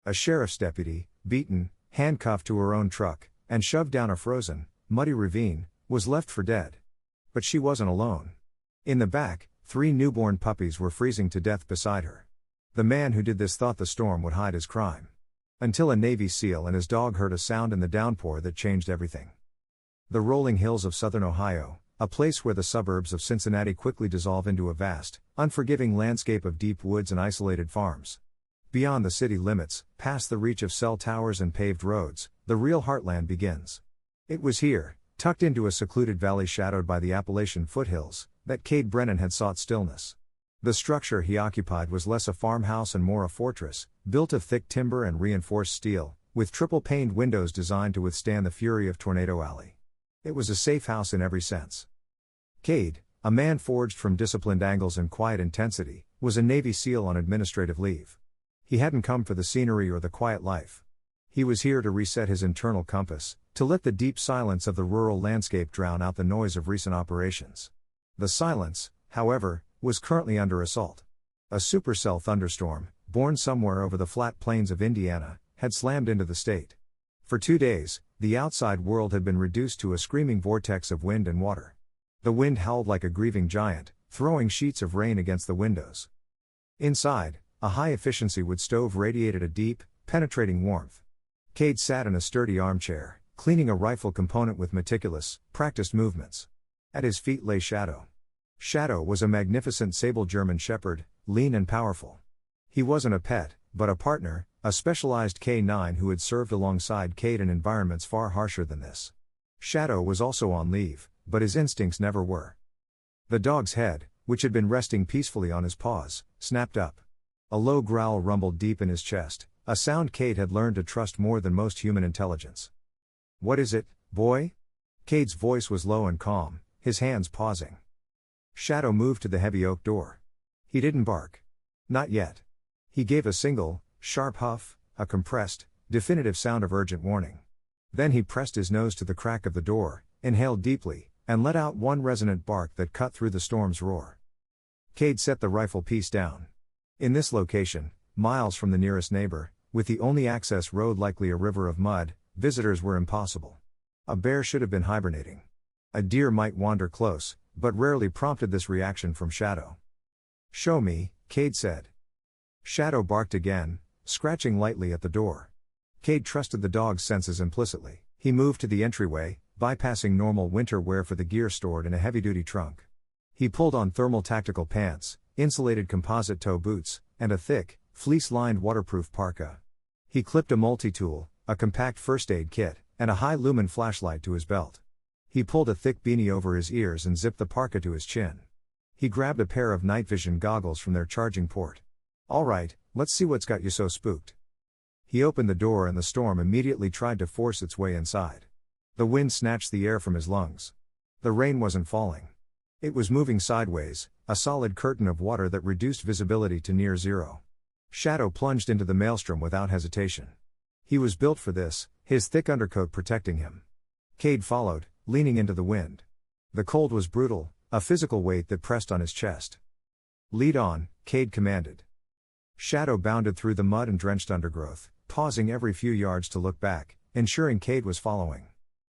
A sheriff's deputy, beaten, handcuffed to her own truck, and shoved down a frozen, muddy ravine, was left for dead. But she wasn't alone. In the back, 3 newborn puppies were freezing to death beside her. The man who did this thought the storm would hide his crime. Until a Navy SEAL and his dog heard a sound in the downpour that changed everything. The rolling hills of southern Ohio, a place where the suburbs of Cincinnati quickly dissolve into a vast, unforgiving landscape of deep woods and isolated farms. Beyond the city limits, past the reach of cell towers and paved roads, the real heartland begins. It was here, tucked into a secluded valley shadowed by the Appalachian foothills, that Cade Brennan had sought stillness. The structure he occupied was less a farmhouse and more a fortress, built of thick timber and reinforced steel, with triple-paned windows designed to withstand the fury of Tornado Alley. It was a safe house in every sense. Cade, a man forged from disciplined angles and quiet intensity, was a Navy SEAL on administrative leave. He hadn't come for the scenery or the quiet life. He was here to reset his internal compass, to let the deep silence of the rural landscape drown out the noise of recent operations. The silence, however, was currently under assault. A supercell thunderstorm, born somewhere over the flat plains of Indiana, had slammed into the state. For 2 days, the outside world had been reduced to a screaming vortex of wind and water. The wind howled like a grieving giant, throwing sheets of rain against the windows. Inside, a high-efficiency wood stove radiated a deep, penetrating warmth. Cade sat in a sturdy armchair, cleaning a rifle component with meticulous, practiced movements. At his feet lay Shadow. Shadow was a magnificent sable German shepherd, lean and powerful. He wasn't a pet, but a partner, a specialized K9 who had served alongside Cade in environments far harsher than this. Shadow was also on leave, but his instincts never were. The dog's head, which had been resting peacefully on his paws, snapped up. A low growl rumbled deep in his chest, a sound Cade had learned to trust more than most human intelligence. "What is it, boy?" Cade's voice was low and calm, his hands pausing. Shadow moved to the heavy oak door. He didn't bark. Not yet. He gave a single, sharp huff, a compressed, definitive sound of urgent warning. Then he pressed his nose to the crack of the door, inhaled deeply, and let out one resonant bark that cut through the storm's roar. Cade set the rifle piece down. In this location, miles from the nearest neighbor, with the only access road likely a river of mud, visitors were impossible. A bear should have been hibernating. A deer might wander close, but rarely prompted this reaction from Shadow. "Show me," Cade said. Shadow barked again, scratching lightly at the door. Cade trusted the dog's senses implicitly. He moved to the entryway, bypassing normal winter wear for the gear stored in a heavy-duty trunk. He pulled on thermal tactical pants, insulated composite toe boots, and a thick, fleece-lined waterproof parka. He clipped a multi-tool, a compact first aid kit, and a high-lumen flashlight to his belt. He pulled a thick beanie over his ears and zipped the parka to his chin. He grabbed a pair of night vision goggles from their charging port. "All right, let's see what's got you so spooked." He opened the door and the storm immediately tried to force its way inside. The wind snatched the air from his lungs. The rain wasn't falling. It was moving sideways, a solid curtain of water that reduced visibility to near zero. Shadow plunged into the maelstrom without hesitation. He was built for this, his thick undercoat protecting him. Cade followed, leaning into the wind. The cold was brutal, a physical weight that pressed on his chest. "Lead on," Cade commanded. Shadow bounded through the mud and drenched undergrowth, pausing every few yards to look back, ensuring Cade was following.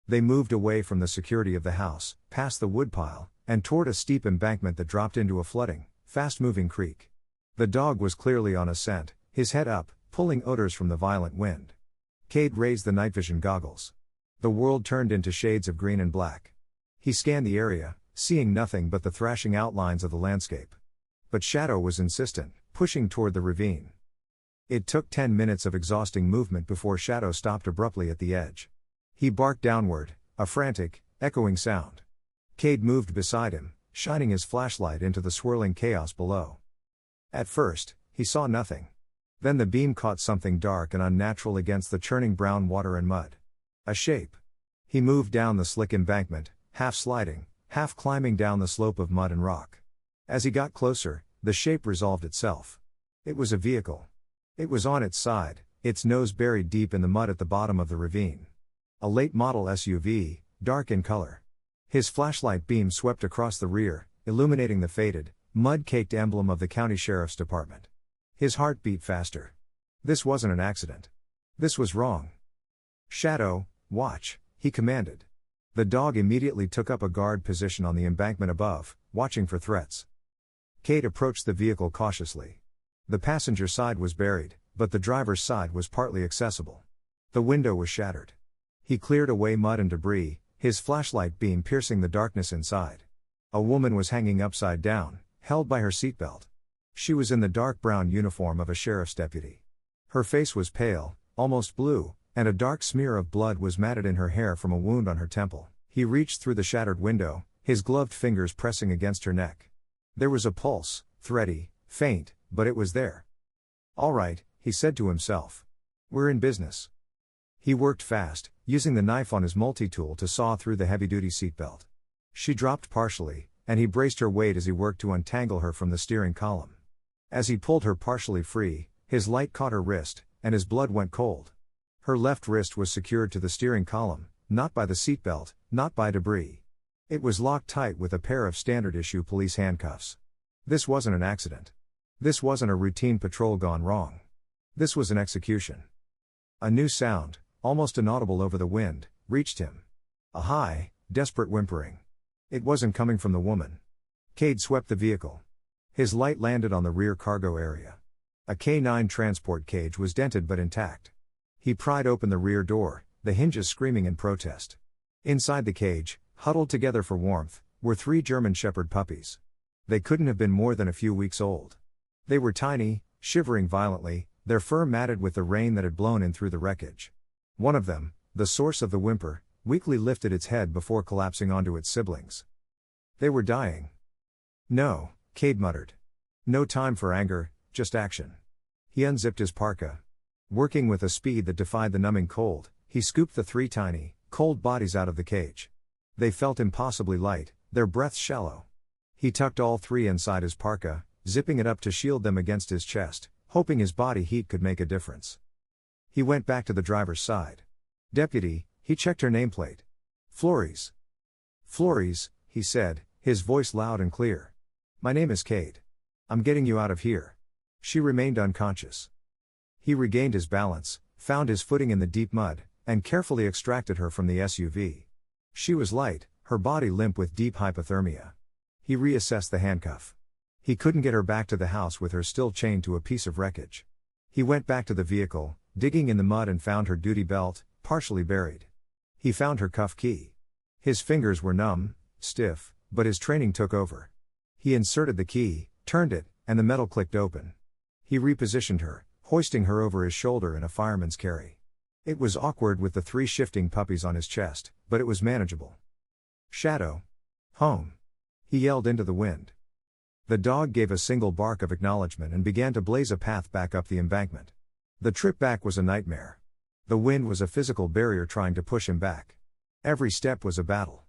They moved away from the security of the house, past the woodpile, and toward a steep embankment that dropped into a flooding, fast-moving creek. The dog was clearly on a scent, his head up, pulling odors from the violent wind. Cade raised the night vision goggles. The world turned into shades of green and black. He scanned the area, seeing nothing but the thrashing outlines of the landscape. But Shadow was insistent, pushing toward the ravine. It took 10 minutes of exhausting movement before Shadow stopped abruptly at the edge. He barked downward, a frantic, echoing sound. Cade moved beside him, shining his flashlight into the swirling chaos below. At first, he saw nothing. Then the beam caught something dark and unnatural against the churning brown water and mud. A shape. He moved down the slick embankment, half sliding, half climbing down the slope of mud and rock. As he got closer, the shape resolved itself. It was a vehicle. It was on its side, its nose buried deep in the mud at the bottom of the ravine. A late-model SUV, dark in color. His flashlight beam swept across the rear, illuminating the faded, mud-caked emblem of the county sheriff's department. His heart beat faster. This wasn't an accident. This was wrong. Shadow, watch, he commanded. The dog immediately took up a guard position on the embankment above, watching for threats. Kate approached the vehicle cautiously. The passenger side was buried, but the driver's side was partly accessible. The window was shattered. He cleared away mud and debris, his flashlight beam piercing the darkness inside. A woman was hanging upside down, held by her seatbelt. She was in the dark brown uniform of a sheriff's deputy. Her face was pale, almost blue, and a dark smear of blood was matted in her hair from a wound on her temple. He reached through the shattered window, his gloved fingers pressing against her neck. There was a pulse, thready, faint, but it was there. "All right," he said to himself. "We're in business." He worked fast, using the knife on his multi-tool to saw through the heavy-duty seatbelt. She dropped partially, and he braced her weight as he worked to untangle her from the steering column. As he pulled her partially free, his light caught her wrist, and his blood went cold. Her left wrist was secured to the steering column, not by the seatbelt, not by debris. It was locked tight with a pair of standard-issue police handcuffs. This wasn't an accident. This wasn't a routine patrol gone wrong. This was an execution. A new sound, almost inaudible over the wind, reached him. A high, desperate whimpering. It wasn't coming from the woman. Cade swept the vehicle. His light landed on the rear cargo area. A K9 transport cage was dented but intact. He pried open the rear door, the hinges screaming in protest. Inside the cage, huddled together for warmth, were 3 German Shepherd puppies. They couldn't have been more than a few weeks old. They were tiny, shivering violently, their fur matted with the rain that had blown in through the wreckage. One of them, the source of the whimper, weakly lifted its head before collapsing onto its siblings. They were dying. "No," Cade muttered. "No time for anger, just action." He unzipped his parka. Working with a speed that defied the numbing cold, he scooped the 3 tiny, cold bodies out of the cage. They felt impossibly light, their breaths shallow. He tucked all 3 inside his parka, zipping it up to shield them against his chest, hoping his body heat could make a difference. He went back to the driver's side. "Deputy," he checked her nameplate. "Flores." "Flores," he said, his voice loud and clear. "My name is Cade. I'm getting you out of here." She remained unconscious. He regained his balance, found his footing in the deep mud, and carefully extracted her from the SUV. She was light, her body limp with deep hypothermia. He reassessed the handcuff. He couldn't get her back to the house with her still chained to a piece of wreckage. He went back to the vehicle, digging in the mud, and found her duty belt, partially buried. He found her cuff key. His fingers were numb, stiff, but his training took over. He inserted the key, turned it, and the metal clicked open. He repositioned her, hoisting her over his shoulder in a fireman's carry. It was awkward with the 3 shifting puppies on his chest, but it was manageable. "Shadow. Home." He yelled into the wind. The dog gave a single bark of acknowledgement and began to blaze a path back up the embankment. The trip back was a nightmare. The wind was a physical barrier trying to push him back. Every step was a battle.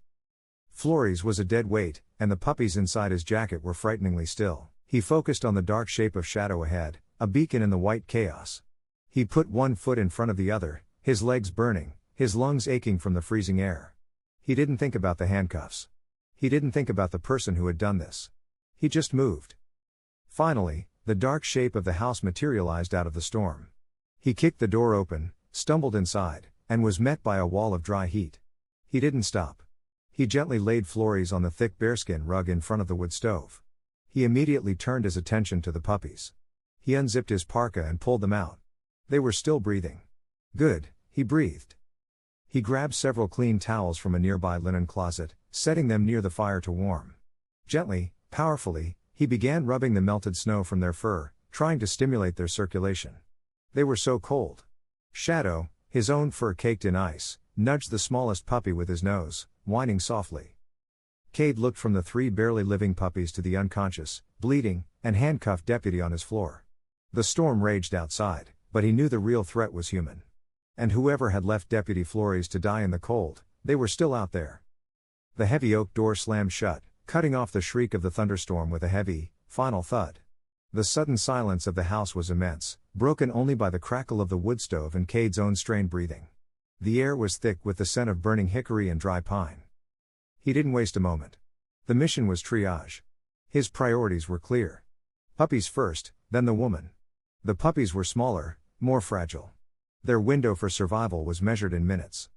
Flores was a dead weight, and the puppies inside his jacket were frighteningly still. He focused on the dark shape of Shadow ahead, a beacon in the white chaos. He put one foot in front of the other, his legs burning, his lungs aching from the freezing air. He didn't think about the handcuffs. He didn't think about the person who had done this. He just moved. Finally, the dark shape of the house materialized out of the storm. He kicked the door open, stumbled inside, and was met by a wall of dry heat. He didn't stop. He gently laid Flores on the thick bearskin rug in front of the wood stove. He immediately turned his attention to the puppies. He unzipped his parka and pulled them out. They were still breathing. "Good," he breathed. He grabbed several clean towels from a nearby linen closet, setting them near the fire to warm. Gently, powerfully, he began rubbing the melted snow from their fur, trying to stimulate their circulation. They were so cold. Shadow, his own fur caked in ice, nudged the smallest puppy with his nose, whining softly. Cade looked from the 3 barely living puppies to the unconscious, bleeding, and handcuffed deputy on his floor. The storm raged outside, but he knew the real threat was human. And whoever had left Deputy Flores to die in the cold, they were still out there. The heavy oak door slammed shut, cutting off the shriek of the thunderstorm with a heavy, final thud. The sudden silence of the house was immense, broken only by the crackle of the wood stove and Cade's own strained breathing. The air was thick with the scent of burning hickory and dry pine. He didn't waste a moment. The mission was triage. His priorities were clear. Puppies first, then the woman. The puppies were smaller, more fragile. Their window for survival was measured in minutes.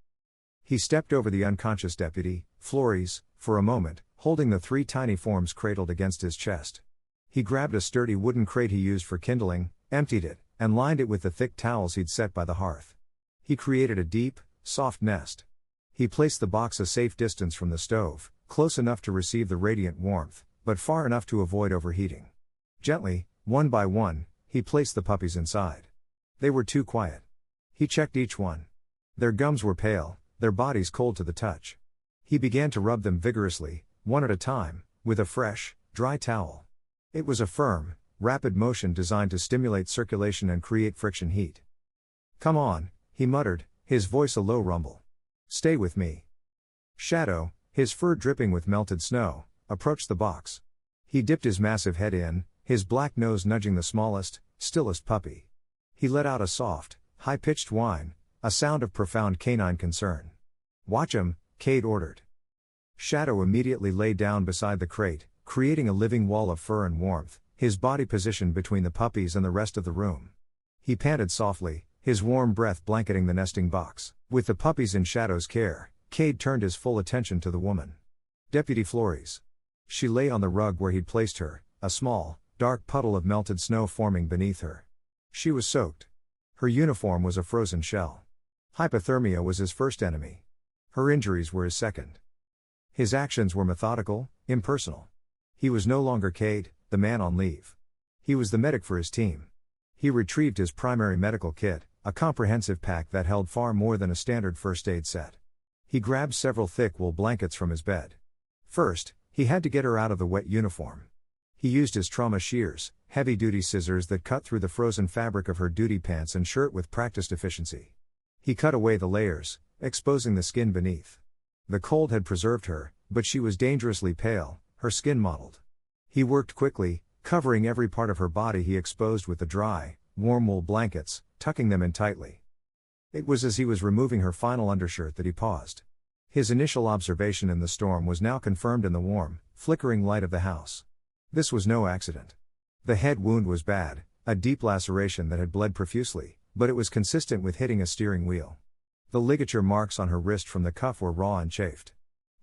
He stepped over the unconscious deputy, Flores, for a moment, holding the 3 tiny forms cradled against his chest. He grabbed a sturdy wooden crate he used for kindling, emptied it, and lined it with the thick towels he'd set by the hearth. He created a deep, soft nest. He placed the box a safe distance from the stove, close enough to receive the radiant warmth, but far enough to avoid overheating. Gently, one by one, he placed the puppies inside. They were too quiet. He checked each one. Their gums were pale, their bodies cold to the touch. He began to rub them vigorously, one at a time, with a fresh, dry towel. It was a firm, rapid motion designed to stimulate circulation and create friction heat. "Come on," he muttered, his voice a low rumble. "Stay with me." Shadow, his fur dripping with melted snow, approached the box. He dipped his massive head in, his black nose nudging the smallest, stillest puppy. He let out a soft, high-pitched whine, a sound of profound canine concern. "Watch him," Cade ordered. Shadow immediately lay down beside the crate, creating a living wall of fur and warmth, his body positioned between the puppies and the rest of the room. He panted softly, his warm breath blanketing the nesting box. With the puppies in Shadow's care, Cade turned his full attention to the woman. Deputy Flores. She lay on the rug where he'd placed her, a small, dark puddle of melted snow forming beneath her. She was soaked. Her uniform was a frozen shell. Hypothermia was his first enemy. Her injuries were his second. His actions were methodical, impersonal. He was no longer Cade, the man on leave. He was the medic for his team. He retrieved his primary medical kit, a comprehensive pack that held far more than a standard first aid set. He grabbed several thick wool blankets from his bed. First, he had to get her out of the wet uniform. He used his trauma shears, heavy-duty scissors that cut through the frozen fabric of her duty pants and shirt with practiced efficiency. He cut away the layers, exposing the skin beneath. The cold had preserved her, but she was dangerously pale, her skin mottled. He worked quickly, covering every part of her body he exposed with the dry, warm wool blankets, tucking them in tightly. It was as he was removing her final undershirt that he paused. His initial observation in the storm was now confirmed in the warm, flickering light of the house. This was no accident. The head wound was bad, a deep laceration that had bled profusely, but it was consistent with hitting a steering wheel. The ligature marks on her wrist from the cuff were raw and chafed.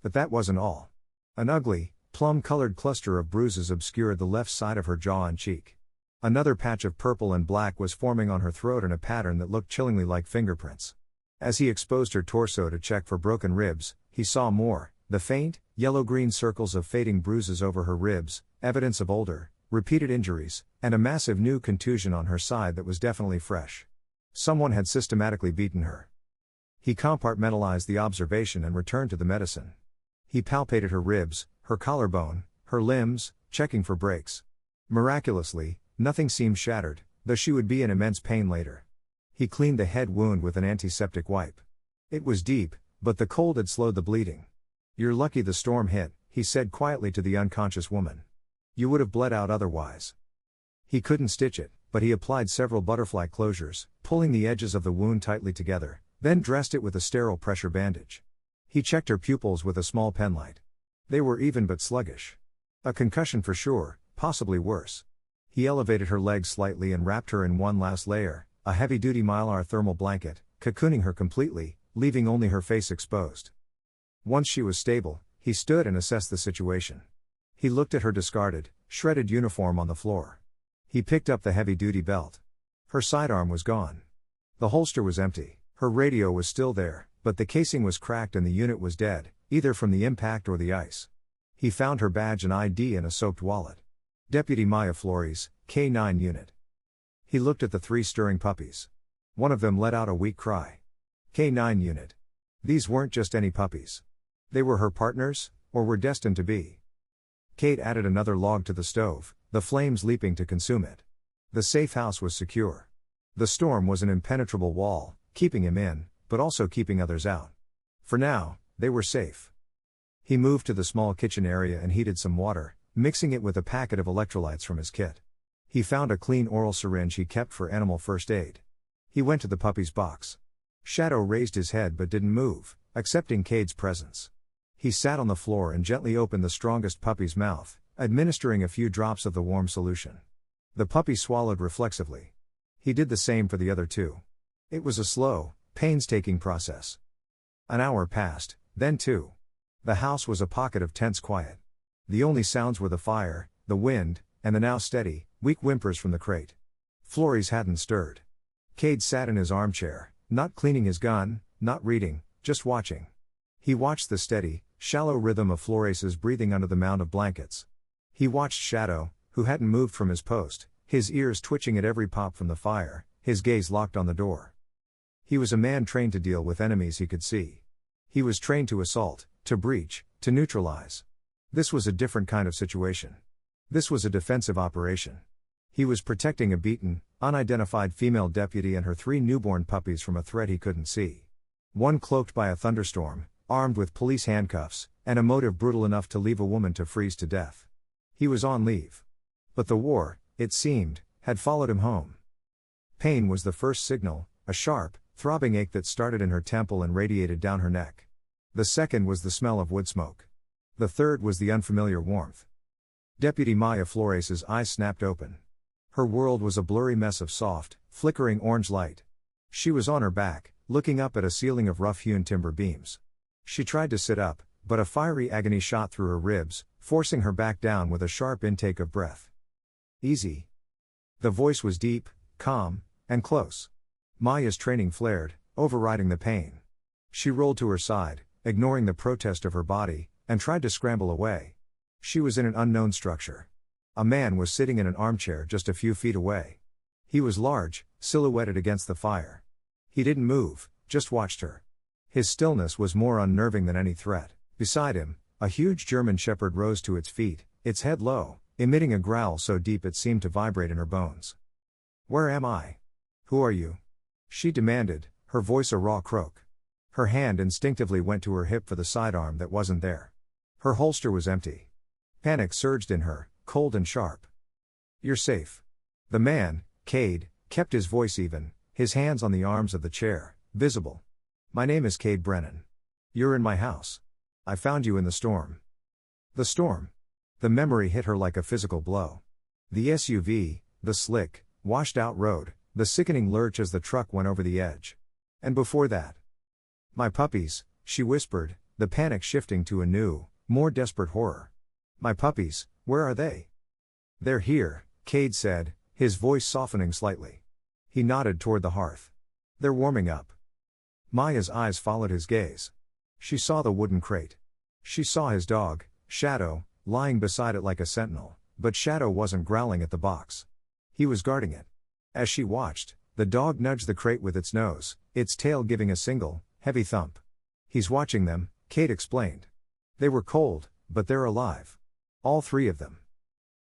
But that wasn't all. An ugly, plum-colored cluster of bruises obscured the left side of her jaw and cheek. Another patch of purple and black was forming on her throat in a pattern that looked chillingly like fingerprints. As he exposed her torso to check for broken ribs, he saw more, the faint, yellow-green circles of fading bruises over her ribs, evidence of older, repeated injuries, and a massive new contusion on her side that was definitely fresh. Someone had systematically beaten her. He compartmentalized the observation and returned to the medicine. He palpated her ribs, her collarbone, her limbs, checking for breaks. Miraculously, nothing seemed shattered, though she would be in immense pain later. He cleaned the head wound with an antiseptic wipe. It was deep, but the cold had slowed the bleeding. "You're lucky the storm hit," he said quietly to the unconscious woman. "You would have bled out otherwise." He couldn't stitch it, but he applied several butterfly closures, pulling the edges of the wound tightly together, then dressed it with a sterile pressure bandage. He checked her pupils with a small penlight. They were even but sluggish. A concussion for sure, possibly worse. He elevated her legs slightly and wrapped her in one last layer, a heavy-duty Mylar thermal blanket, cocooning her completely, leaving only her face exposed. Once she was stable, he stood and assessed the situation. He looked at her discarded, shredded uniform on the floor. He picked up the heavy-duty belt. Her sidearm was gone. The holster was empty. Her radio was still there, but the casing was cracked and the unit was dead, either from the impact or the ice. He found her badge and ID in a soaked wallet. Deputy Maya Flores, K9 unit. He looked at the 3 stirring puppies. One of them let out a weak cry. K9 unit. These weren't just any puppies. They were her partners, or were destined to be. Cade added another log to the stove, the flames leaping to consume it. The safe house was secure. The storm was an impenetrable wall, keeping him in, but also keeping others out. For now, they were safe. He moved to the small kitchen area and heated some water, mixing it with a packet of electrolytes from his kit. He found a clean oral syringe he kept for animal first aid. He went to the puppy's box. Shadow raised his head but didn't move, accepting Cade's presence. He sat on the floor and gently opened the strongest puppy's mouth, administering a few drops of the warm solution. The puppy swallowed reflexively. He did the same for the other two. It was a slow, painstaking process. An hour passed, then two. The house was a pocket of tense quiet. The only sounds were the fire, the wind, and the now steady, weak whimpers from the crate. Flores hadn't stirred. Cade sat in his armchair, not cleaning his gun, not reading, just watching. He watched the steady, shallow rhythm of Flores's breathing under the mound of blankets. He watched Shadow, who hadn't moved from his post, his ears twitching at every pop from the fire, his gaze locked on the door. He was a man trained to deal with enemies he could see. He was trained to assault, to breach, to neutralize. This was a different kind of situation. This was a defensive operation. He was protecting a beaten, unidentified female deputy and her 3 newborn puppies from a threat he couldn't see. One cloaked by a thunderstorm, armed with police handcuffs, and a motive brutal enough to leave a woman to freeze to death. He was on leave. But the war, it seemed, had followed him home. Pain was the first signal, a sharp, throbbing ache that started in her temple and radiated down her neck. The second was the smell of wood smoke. The third was the unfamiliar warmth. Deputy Maya Flores's eyes snapped open. Her world was a blurry mess of soft, flickering orange light. She was on her back, looking up at a ceiling of rough-hewn timber beams. She tried to sit up, but a fiery agony shot through her ribs, forcing her back down with a sharp intake of breath. Easy. The voice was deep, calm, and close. Maya's training flared, overriding the pain. She rolled to her side, ignoring the protest of her body, and tried to scramble away. She was in an unknown structure. A man was sitting in an armchair just a few feet away. He was large, silhouetted against the fire. He didn't move, just watched her. His stillness was more unnerving than any threat. Beside him, a huge German shepherd rose to its feet, its head low, emitting a growl so deep it seemed to vibrate in her bones. "Where am I? Who are you?" she demanded, her voice a raw croak. Her hand instinctively went to her hip for the sidearm that wasn't there. Her holster was empty. Panic surged in her, cold and sharp. "You're safe." The man, Cade, kept his voice even, his hands on the arms of the chair, visible. "My name is Cade Brennan. You're in my house. I found you in the storm." The storm. The memory hit her like a physical blow. The SUV, the slick, washed-out road, the sickening lurch as the truck went over the edge. And before that. "My puppies," she whispered, the panic shifting to a new, more desperate horror. "My puppies, where are they?" "They're here," Cade said, his voice softening slightly. He nodded toward the hearth. "They're warming up." Maya's eyes followed his gaze. She saw the wooden crate. She saw his dog, Shadow, lying beside it like a sentinel, but Shadow wasn't growling at the box. He was guarding it. As she watched, the dog nudged the crate with its nose, its tail giving a single, heavy thump. "He's watching them," Cade explained. "They were cold, but they're alive. All 3 of them."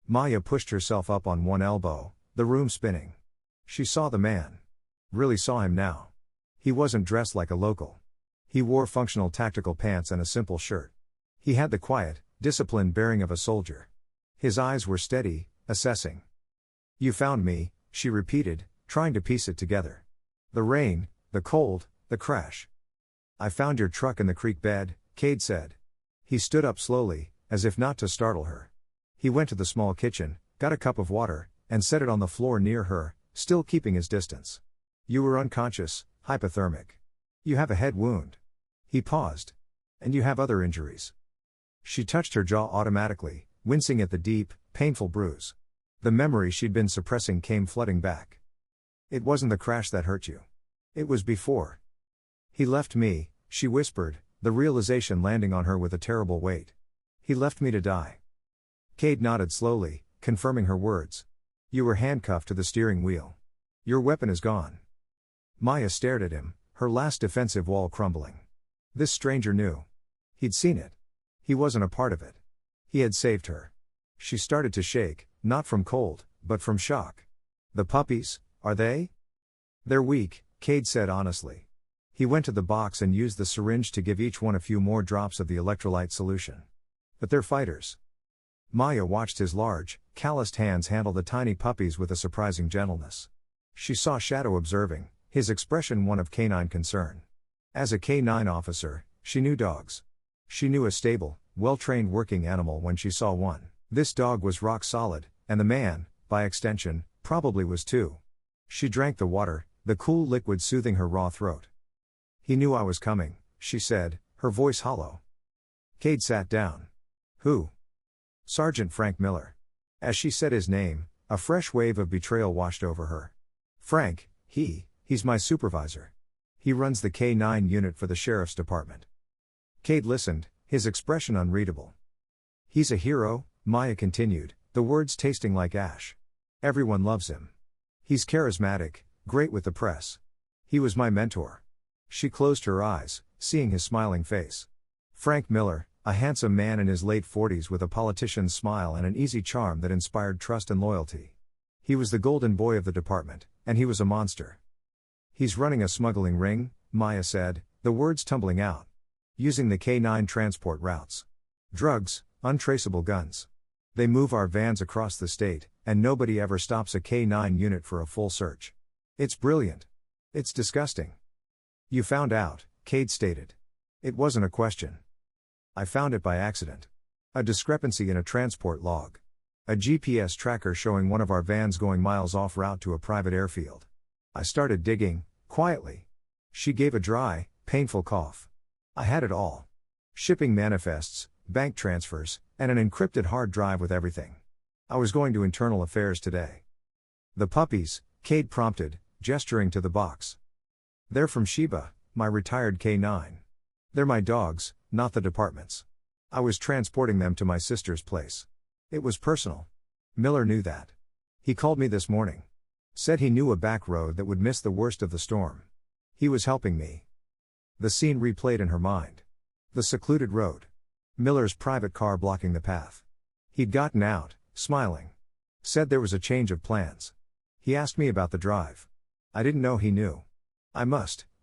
Maya pushed herself up on one elbow, the room spinning. She saw the man. Really saw him now. He wasn't dressed like a local. He wore functional tactical pants and a simple shirt. He had the quiet, disciplined bearing of a soldier. His eyes were steady, assessing. "You found me," she repeated, trying to piece it together. "The rain, the cold, the crash." "I found your truck in the creek bed," Cade said. He stood up slowly, as if not to startle her. He went to the small kitchen, got a cup of water, and set it on the floor near her, still keeping his distance. "You were unconscious, hypothermic. You have a head wound." He paused. "And you have other injuries." She touched her jaw automatically, wincing at the deep, painful bruise. The memory she'd been suppressing came flooding back. "It wasn't the crash that hurt you. It was before." "He left me," she whispered, the realization landing on her with a terrible weight. "He left me to die." Cade nodded slowly, confirming her words. "You were handcuffed to the steering wheel. Your weapon is gone." Maya stared at him, her last defensive wall crumbling. This stranger knew. He'd seen it. He wasn't a part of it. He had saved her. She started to shake, not from cold, but from shock. "The puppies, are they?" "They're weak," Cade said honestly. He went to the box and used the syringe to give each one a few more drops of the electrolyte solution. "But they're fighters." Maya watched his large, calloused hands handle the tiny puppies with a surprising gentleness. She saw Shadow observing, his expression one of canine concern. As a K-9 officer, she knew dogs. She knew a stable, well-trained working animal when she saw one. This dog was rock solid, and the man, by extension, probably was too. She drank the water, the cool liquid soothing her raw throat. "He knew I was coming," she said, her voice hollow. Cade sat down. "Who?" "Sergeant Frank Miller." As she said his name, a fresh wave of betrayal washed over her. "Frank, he's my supervisor. He runs the K-9 unit for the sheriff's department." Cade listened, his expression unreadable. "He's a hero," Maya continued, the words tasting like ash. "Everyone loves him. He's charismatic, great with the press. He was my mentor." She closed her eyes, seeing his smiling face. Frank Miller, a handsome man in his late 40s with a politician's smile and an easy charm that inspired trust and loyalty. He was the golden boy of the department, and he was a monster. "He's running a smuggling ring," Maya said, the words tumbling out. "Using the K-9 transport routes. Drugs, untraceable guns. They move our vans across the state, and nobody ever stops a K-9 unit for a full search. It's brilliant. It's disgusting." "You found out," Cade stated. "It wasn't a question. I found it by accident. A discrepancy in a transport log. A GPS tracker showing one of our vans going miles off route to a private airfield. I started digging, quietly." She gave a dry, painful cough. "I had it all. Shipping manifests, bank transfers, and an encrypted hard drive with everything. I was going to internal affairs today." "The puppies," Cade prompted, gesturing to the box. "They're from Sheba, my retired K-9. They're my dogs, not the department's. I was transporting them to my sister's place. It was personal. Miller knew that. He called me this morning. Said he knew a back road that would miss the worst of the storm. He was helping me." The scene replayed in her mind. The secluded road. Miller's private car blocking the path. He'd gotten out, smiling. Said there was a change of plans. He asked me about the drive. I didn't know he knew.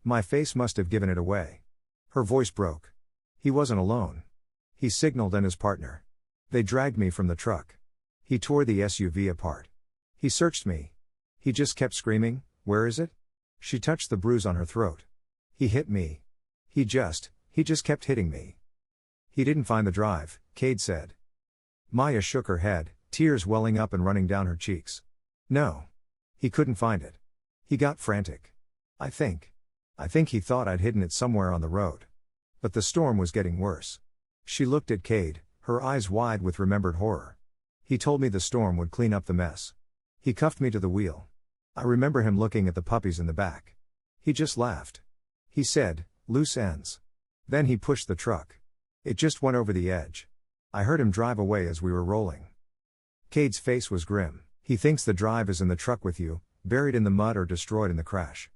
My face must have given it away. Her voice broke. He wasn't alone. He signaled and his partner. They dragged me from the truck. He tore the SUV apart. He searched me. He just kept screaming, "Where is it?" She touched the bruise on her throat. "He hit me. He just kept hitting me." "He didn't find the drive," Cade said. Maya shook her head, tears welling up and running down her cheeks. "No. He couldn't find it. He got frantic. I think he thought I'd hidden it somewhere on the road. But the storm was getting worse." She looked at Cade, her eyes wide with remembered horror. "He told me the storm would clean up the mess. He cuffed me to the wheel. I remember him looking at the puppies in the back. He just laughed. He said, 'Loose ends.' Then he pushed the truck. It just went over the edge. I heard him drive away as we were rolling." Cade's face was grim. "He thinks the drive is in the truck with you, buried in the mud or destroyed in the crash."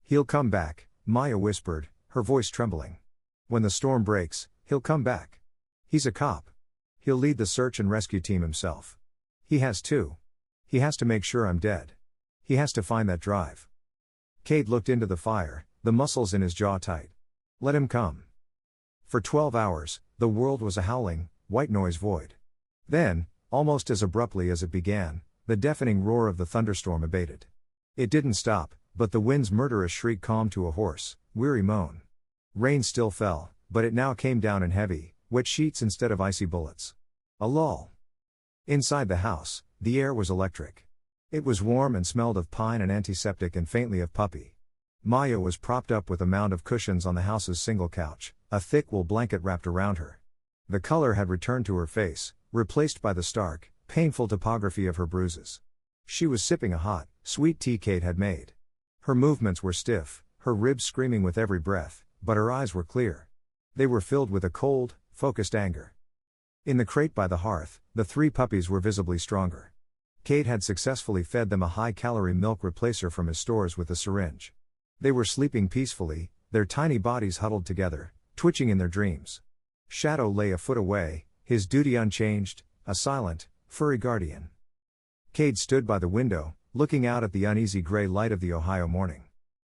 "He'll come back," Maya whispered, her voice trembling. "When the storm breaks, he'll come back. He's a cop. He'll lead the search and rescue team himself. He has to. He has to make sure I'm dead. He has to find that drive." Cade looked into the fire, the muscles in his jaw tight. "Let him come." For 12 hours, the world was a howling, white noise void. Then, almost as abruptly as it began, the deafening roar of the thunderstorm abated. It didn't stop, but the wind's murderous shriek calmed to a hoarse, weary moan. Rain still fell, but it now came down in heavy, wet sheets instead of icy bullets. A lull. Inside the house, the air was electric. It was warm and smelled of pine and antiseptic and faintly of puppy. Maya was propped up with a mound of cushions on the house's single couch, a thick wool blanket wrapped around her. The color had returned to her face, replaced by the stark, painful topography of her bruises. She was sipping a hot, sweet tea Cade had made. Her movements were stiff, her ribs screaming with every breath, but her eyes were clear. They were filled with a cold, focused anger. In the crate by the hearth, the 3 puppies were visibly stronger. Cade had successfully fed them a high-calorie milk replacer from his stores with a syringe. They were sleeping peacefully, their tiny bodies huddled together, twitching in their dreams. Shadow lay a foot away, his duty unchanged, a silent, furry guardian. Cade stood by the window, looking out at the uneasy gray light of the Ohio morning.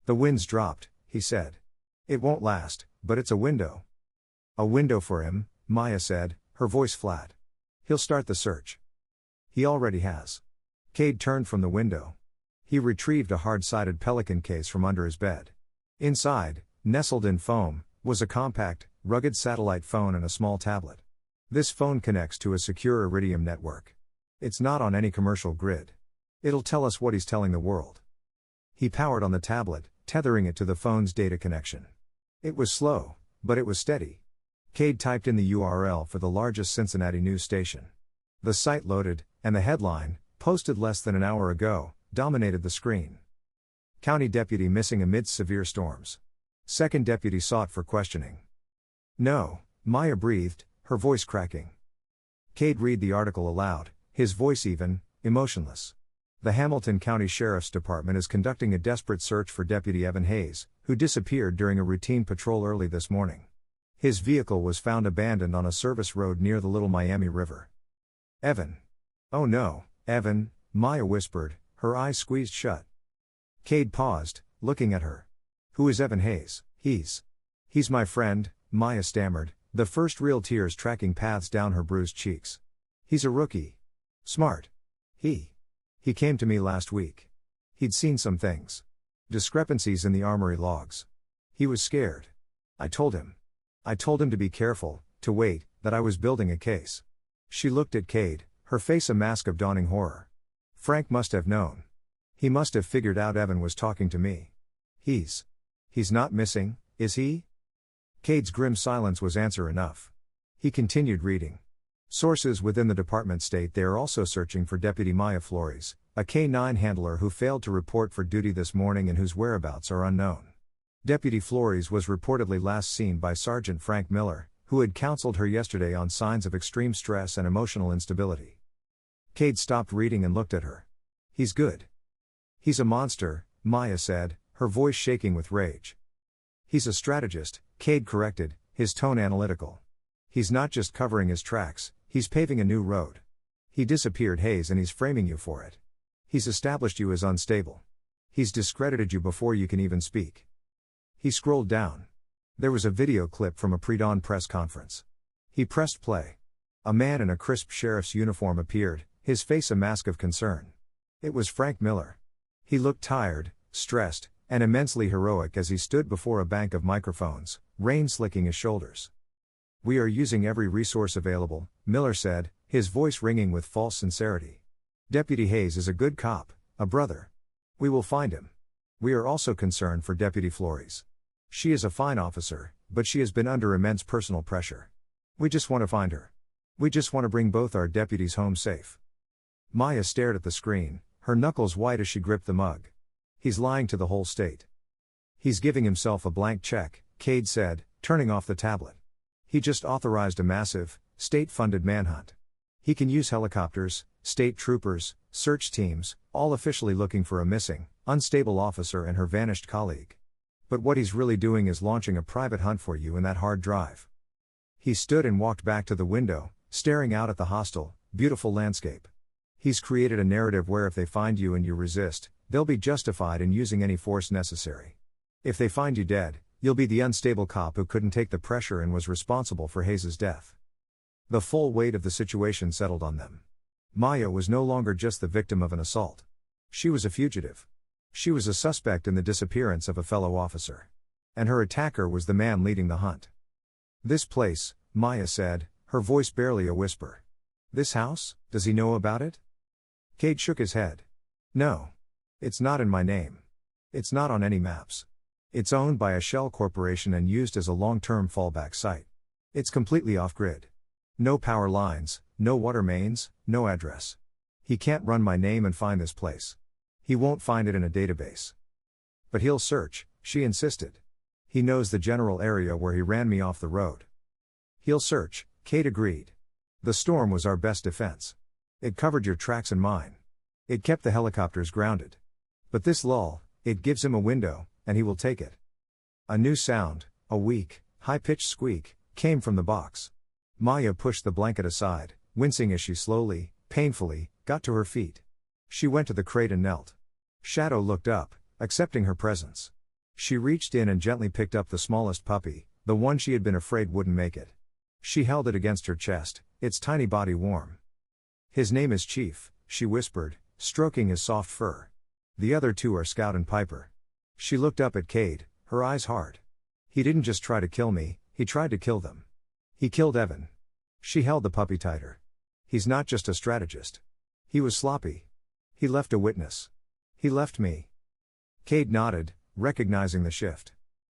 "The wind's dropped," he said. "It won't last, but it's a window." "A window for him," Maya said, her voice flat. "He'll start the search." "He already has." Cade turned from the window. He retrieved a hard-sided Pelican case from under his bed. Inside, nestled in foam, was a compact, rugged satellite phone and a small tablet. This phone connects to a secure Iridium network. It's not on any commercial grid. It'll tell us what he's telling the world. He powered on the tablet, tethering it to the phone's data connection. It was slow, but it was steady. Cade typed in the URL for the largest Cincinnati news station. The site loaded, and the headline, posted less than an hour ago, dominated the screen. County deputy missing amidst severe storms. Second deputy sought for questioning. No, Maya breathed, her voice cracking. Cade read the article aloud, his voice even, emotionless. The Hamilton County Sheriff's Department is conducting a desperate search for Deputy Evan Hayes, who disappeared during a routine patrol early this morning. His vehicle was found abandoned on a service road near the Little Miami River. Evan. Oh no, Evan, Maya whispered, her eyes squeezed shut. Cade paused, looking at her. Who is Evan Hayes? He's my friend, Maya stammered, the first real tears tracking paths down her bruised cheeks. He's a rookie. Smart. He came to me last week. He'd seen some things. Discrepancies in the armory logs. He was scared. I told him to be careful, to wait, that I was building a case. She looked at Cade, her face a mask of dawning horror. Frank must have known. He must have figured out Evan was talking to me. He's not missing, is he? Cade's grim silence was answer enough. He continued reading. Sources within the department state they are also searching for Deputy Maya Flores, a K-9 handler who failed to report for duty this morning and whose whereabouts are unknown. Deputy Flores was reportedly last seen by Sergeant Frank Miller, who had counseled her yesterday on signs of extreme stress and emotional instability. Cade stopped reading and looked at her. He's good. He's a monster, Maya said, her voice shaking with rage. He's a strategist, Cade corrected, his tone analytical. He's not just covering his tracks, he's paving a new road. He disappeared Hayes and he's framing you for it. He's established you as unstable. He's discredited you before you can even speak. He scrolled down. There was a video clip from a pre-dawn press conference. He pressed play. A man in a crisp sheriff's uniform appeared, his face a mask of concern. It was Frank Miller. He looked tired, stressed, and immensely heroic as he stood before a bank of microphones, rain slicking his shoulders. We are using every resource available, Miller said, his voice ringing with false sincerity. Deputy Hayes is a good cop, a brother. We will find him. We are also concerned for Deputy Flores. She is a fine officer, but she has been under immense personal pressure. We just want to find her. We just want to bring both our deputies home safe. Maya stared at the screen, her knuckles white as she gripped the mug. He's lying to the whole state. He's giving himself a blank check, Cade said, turning off the tablet. He just authorized a massive, state-funded manhunt. He can use helicopters, state troopers, search teams, all officially looking for a missing, unstable officer and her vanished colleague. But what he's really doing is launching a private hunt for you in that hard drive. He stood and walked back to the window, staring out at the hostile, beautiful landscape. He's created a narrative where if they find you and you resist, they'll be justified in using any force necessary. If they find you dead, you'll be the unstable cop who couldn't take the pressure and was responsible for Hayes' death. The full weight of the situation settled on them. Maya was no longer just the victim of an assault. She was a fugitive. She was a suspect in the disappearance of a fellow officer. And her attacker was the man leading the hunt. This place, Maya said, her voice barely a whisper. This house, does he know about it? Cade shook his head. No. It's not in my name. It's not on any maps. It's owned by a shell corporation and used as a long-term fallback site. It's completely off-grid. No power lines, no water mains, no address. He can't run my name and find this place. He won't find it in a database. But he'll search, she insisted. He knows the general area where he ran me off the road. He'll search, Cade agreed. The storm was our best defense. It covered your tracks and mine. It kept the helicopters grounded. But this lull, it gives him a window, and he will take it. A new sound, a weak, high-pitched squeak, came from the box. Maya pushed the blanket aside, wincing as she slowly, painfully, got to her feet. She went to the crate and knelt. Shadow looked up, accepting her presence. She reached in and gently picked up the smallest puppy, the one she had been afraid wouldn't make it. She held it against her chest, its tiny body warm. His name is Chief, she whispered, stroking his soft fur. The other two are Scout and Piper. She looked up at Cade, her eyes hard. He didn't just try to kill me, he tried to kill them. He killed Evan. She held the puppy tighter. He's not just a strategist. He was sloppy. He left a witness. He left me. Cade nodded, recognizing the shift.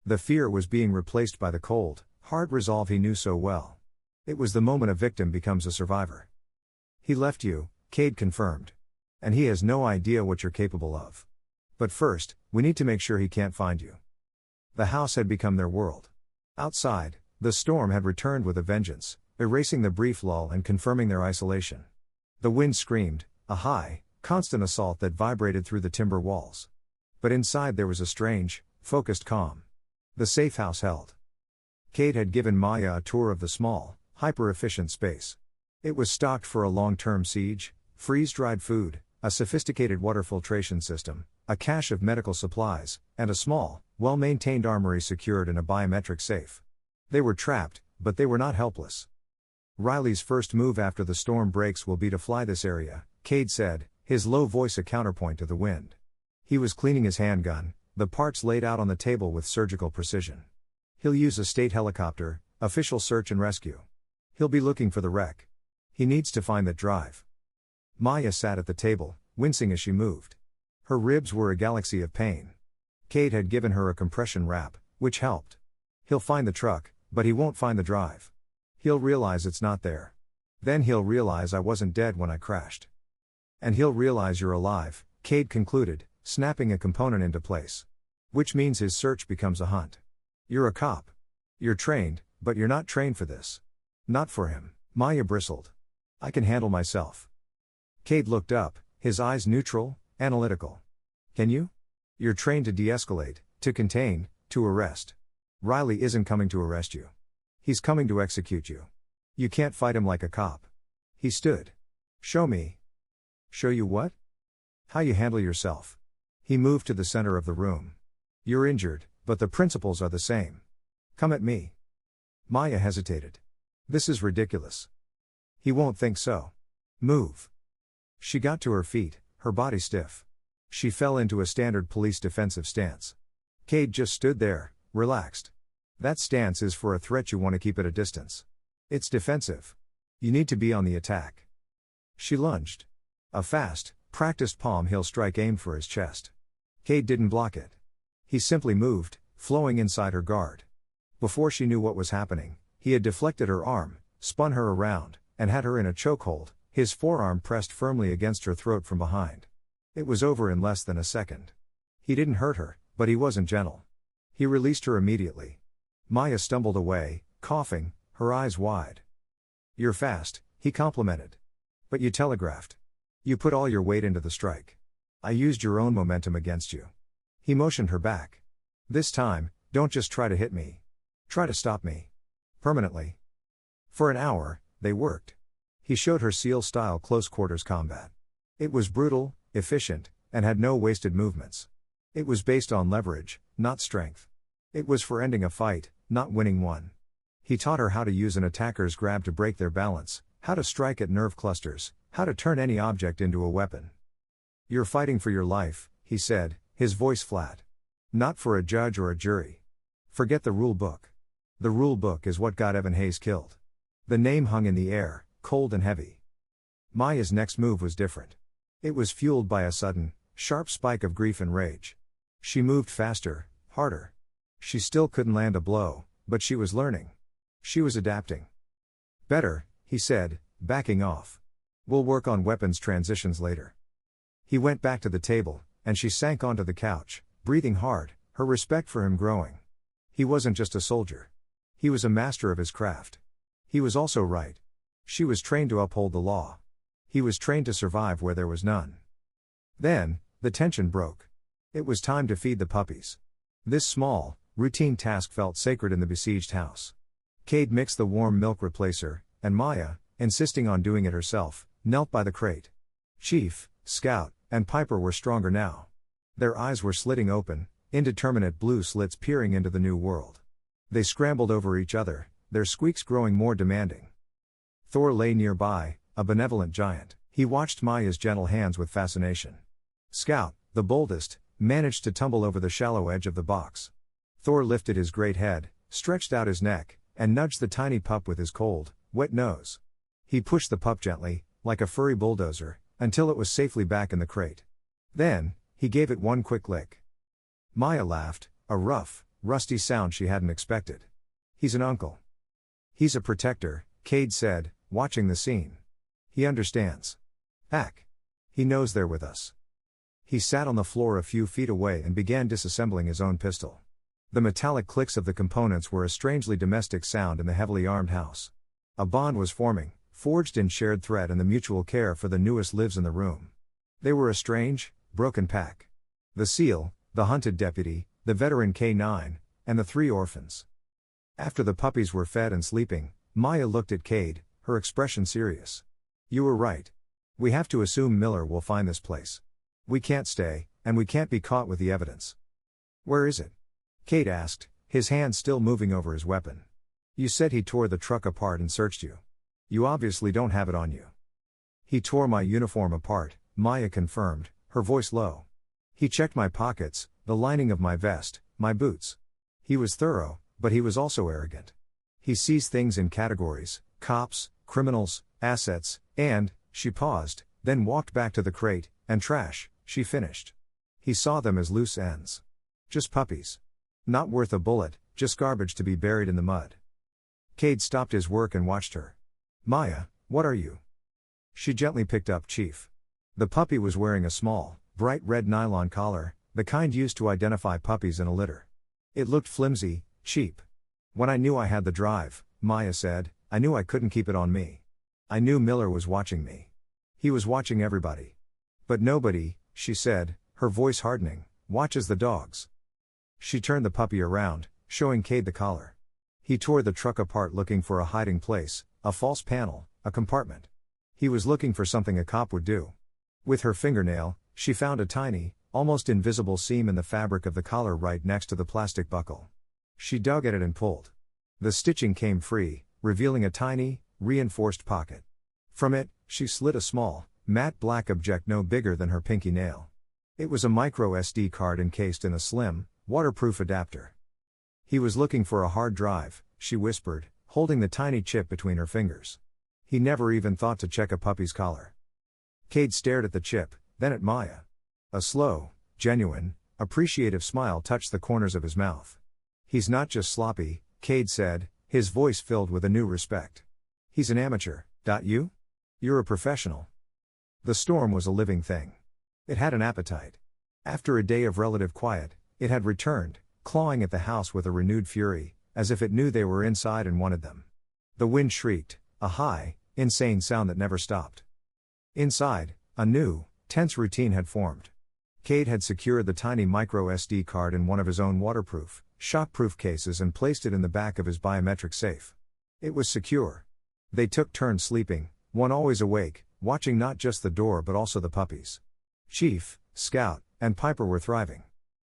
The fear was being replaced by the cold, hard resolve he knew so well. It was the moment a victim becomes a survivor. He left you, Cade confirmed. And he has no idea what you're capable of. But first, we need to make sure he can't find you. The house had become their world. Outside, the storm had returned with a vengeance, erasing the brief lull and confirming their isolation. The wind screamed, a high, constant assault that vibrated through the timber walls. But inside there was a strange, focused calm. The safe house held. Cade had given Maya a tour of the small, hyper-efficient space. It was stocked for a long-term siege, freeze-dried food, a sophisticated water filtration system, a cache of medical supplies, and a small, well-maintained armory secured in a biometric safe. They were trapped, but they were not helpless. Riley's first move after the storm breaks will be to fly this area, Cade said, his low voice a counterpoint to the wind. He was cleaning his handgun, the parts laid out on the table with surgical precision. He'll use a state helicopter, official search and rescue. He'll be looking for the wreck. He needs to find that drive. Maya sat at the table, wincing as she moved. Her ribs were a galaxy of pain. Cade had given her a compression wrap, which helped. He'll find the truck, but he won't find the drive. He'll realize it's not there. Then he'll realize I wasn't dead when I crashed. And he'll realize you're alive, Cade concluded, snapping a component into place. Which means his search becomes a hunt. You're a cop. You're trained, but you're not trained for this. Not for him, Maya bristled. I can handle myself. Cade looked up, his eyes neutral, analytical. Can you? You're trained to de-escalate, to contain, to arrest. Riley isn't coming to arrest you. He's coming to execute you. You can't fight him like a cop. He stood. Show me. Show you what? How you handle yourself. He moved to the center of the room. You're injured, but the principles are the same. Come at me. Maya hesitated. This is ridiculous. He won't think so. Move. She got to her feet, her body stiff. She fell into a standard police defensive stance. Cade just stood there, relaxed. That stance is for a threat you want to keep at a distance. It's defensive. You need to be on the attack. She lunged. A fast, practiced palm heel strike aimed for his chest. Cade didn't block it. He simply moved, flowing inside her guard. Before she knew what was happening, he had deflected her arm, spun her around, and had her in a chokehold, his forearm pressed firmly against her throat from behind. It was over in less than a second. He didn't hurt her, but he wasn't gentle. He released her immediately. Maya stumbled away, coughing, her eyes wide. You're fast, he complimented. But you telegraphed. You put all your weight into the strike. I used your own momentum against you. He motioned her back. This time, don't just try to hit me. Try to stop me. Permanently. For an hour, they worked. He showed her SEAL-style close-quarters combat. It was brutal, efficient, and had no wasted movements. It was based on leverage, not strength. It was for ending a fight, not winning one. He taught her how to use an attacker's grab to break their balance, how to strike at nerve clusters, how to turn any object into a weapon. You're fighting for your life, he said, his voice flat. Not for a judge or a jury. Forget the rule book. The rule book is what got Evan Hayes killed. The name hung in the air, cold and heavy. Maya's next move was different. It was fueled by a sudden, sharp spike of grief and rage. She moved faster, harder. She still couldn't land a blow, but she was learning. She was adapting. Better, he said, backing off. We'll work on weapons transitions later. He went back to the table, and she sank onto the couch, breathing hard, her respect for him growing. He wasn't just a soldier. He was a master of his craft. He was also right. She was trained to uphold the law. He was trained to survive where there was none. Then, the tension broke. It was time to feed the puppies. This small, routine task felt sacred in the besieged house. Cade mixed the warm milk replacer, and Maya, insisting on doing it herself, knelt by the crate. Chief, Scout, and Piper were stronger now. Their eyes were slitting open, indeterminate blue slits peering into the new world. They scrambled over each other, their squeaks growing more demanding. Thor lay nearby, a benevolent giant. He watched Maya's gentle hands with fascination. Scout, the boldest, managed to tumble over the shallow edge of the box. Thor lifted his great head, stretched out his neck, and nudged the tiny pup with his cold, wet nose. He pushed the pup gently, like a furry bulldozer, until it was safely back in the crate. Then, he gave it one quick lick. Maya laughed, a rough, rusty sound she hadn't expected. He's an uncle. He's a protector, Cade said, watching the scene. He understands. Ack. He knows they're with us. He sat on the floor a few feet away and began disassembling his own pistol. The metallic clicks of the components were a strangely domestic sound in the heavily armed house. A bond was forming, forged in shared thread and the mutual care for the newest lives in the room. They were a strange, broken pack. The SEAL, the hunted deputy, the veteran K9, and the 3 orphans. After the puppies were fed and sleeping, Maya looked at Cade, her expression serious. You were right. We have to assume Miller will find this place. We can't stay, and we can't be caught with the evidence. Where is it? Cade asked, his hand still moving over his weapon. You said he tore the truck apart and searched you. You obviously don't have it on you. He tore my uniform apart, Maya confirmed, her voice low. He checked my pockets, the lining of my vest, my boots. He was thorough, but he was also arrogant. He sees things in categories: cops, criminals, assets, and, she paused, then walked back to the crate, and trash, she finished. He saw them as loose ends. Just puppies. Not worth a bullet, just garbage to be buried in the mud. Cade stopped his work and watched her. Maya, what are you? She gently picked up Chief. The puppy was wearing a small, bright red nylon collar, the kind used to identify puppies in a litter. It looked flimsy, cheap. When I knew I had the drive, Maya said, I knew I couldn't keep it on me. I knew Miller was watching me. He was watching everybody. But nobody, she said, her voice hardening, watches the dogs. She turned the puppy around, showing Cade the collar. He tore the truck apart looking for a hiding place, a false panel, a compartment. He was looking for something a cop would do. With her fingernail, she found a tiny, almost invisible seam in the fabric of the collar right next to the plastic buckle. She dug at it and pulled. The stitching came free, revealing a tiny, reinforced pocket. From it, she slid a small, matte black object no bigger than her pinky nail. It was a micro SD card encased in a slim, waterproof adapter. He was looking for a hard drive, she whispered, holding the tiny chip between her fingers. He never even thought to check a puppy's collar. Cade stared at the chip, then at Maya. A slow, genuine, appreciative smile touched the corners of his mouth. He's not just sloppy, Cade said, his voice filled with a new respect. He's an amateur, you? You're a professional. The storm was a living thing. It had an appetite. After a day of relative quiet, it had returned, clawing at the house with a renewed fury, as if it knew they were inside and wanted them. The wind shrieked, a high, insane sound that never stopped. Inside, a new, tense routine had formed. Cade had secured the tiny micro SD card in one of his own waterproof, shockproof cases and placed it in the back of his biometric safe. It was secure. They took turns sleeping, one always awake, watching not just the door but also the puppies. Chief, Scout, and Piper were thriving.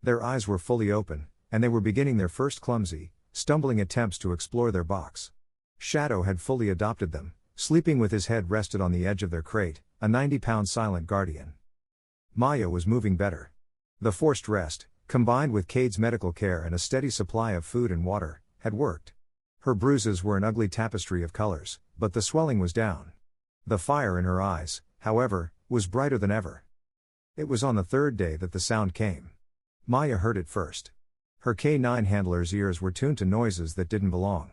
Their eyes were fully open, and they were beginning their first clumsy, stumbling attempts to explore their box. Shadow had fully adopted them, sleeping with his head rested on the edge of their crate, a 90-pound silent guardian. Maya was moving better. The forced rest, combined with Cade's medical care and a steady supply of food and water, had worked. Her bruises were an ugly tapestry of colors, but the swelling was down. The fire in her eyes, however, was brighter than ever. It was on the third day that the sound came. Maya heard it first. Her K9 handler's ears were tuned to noises that didn't belong.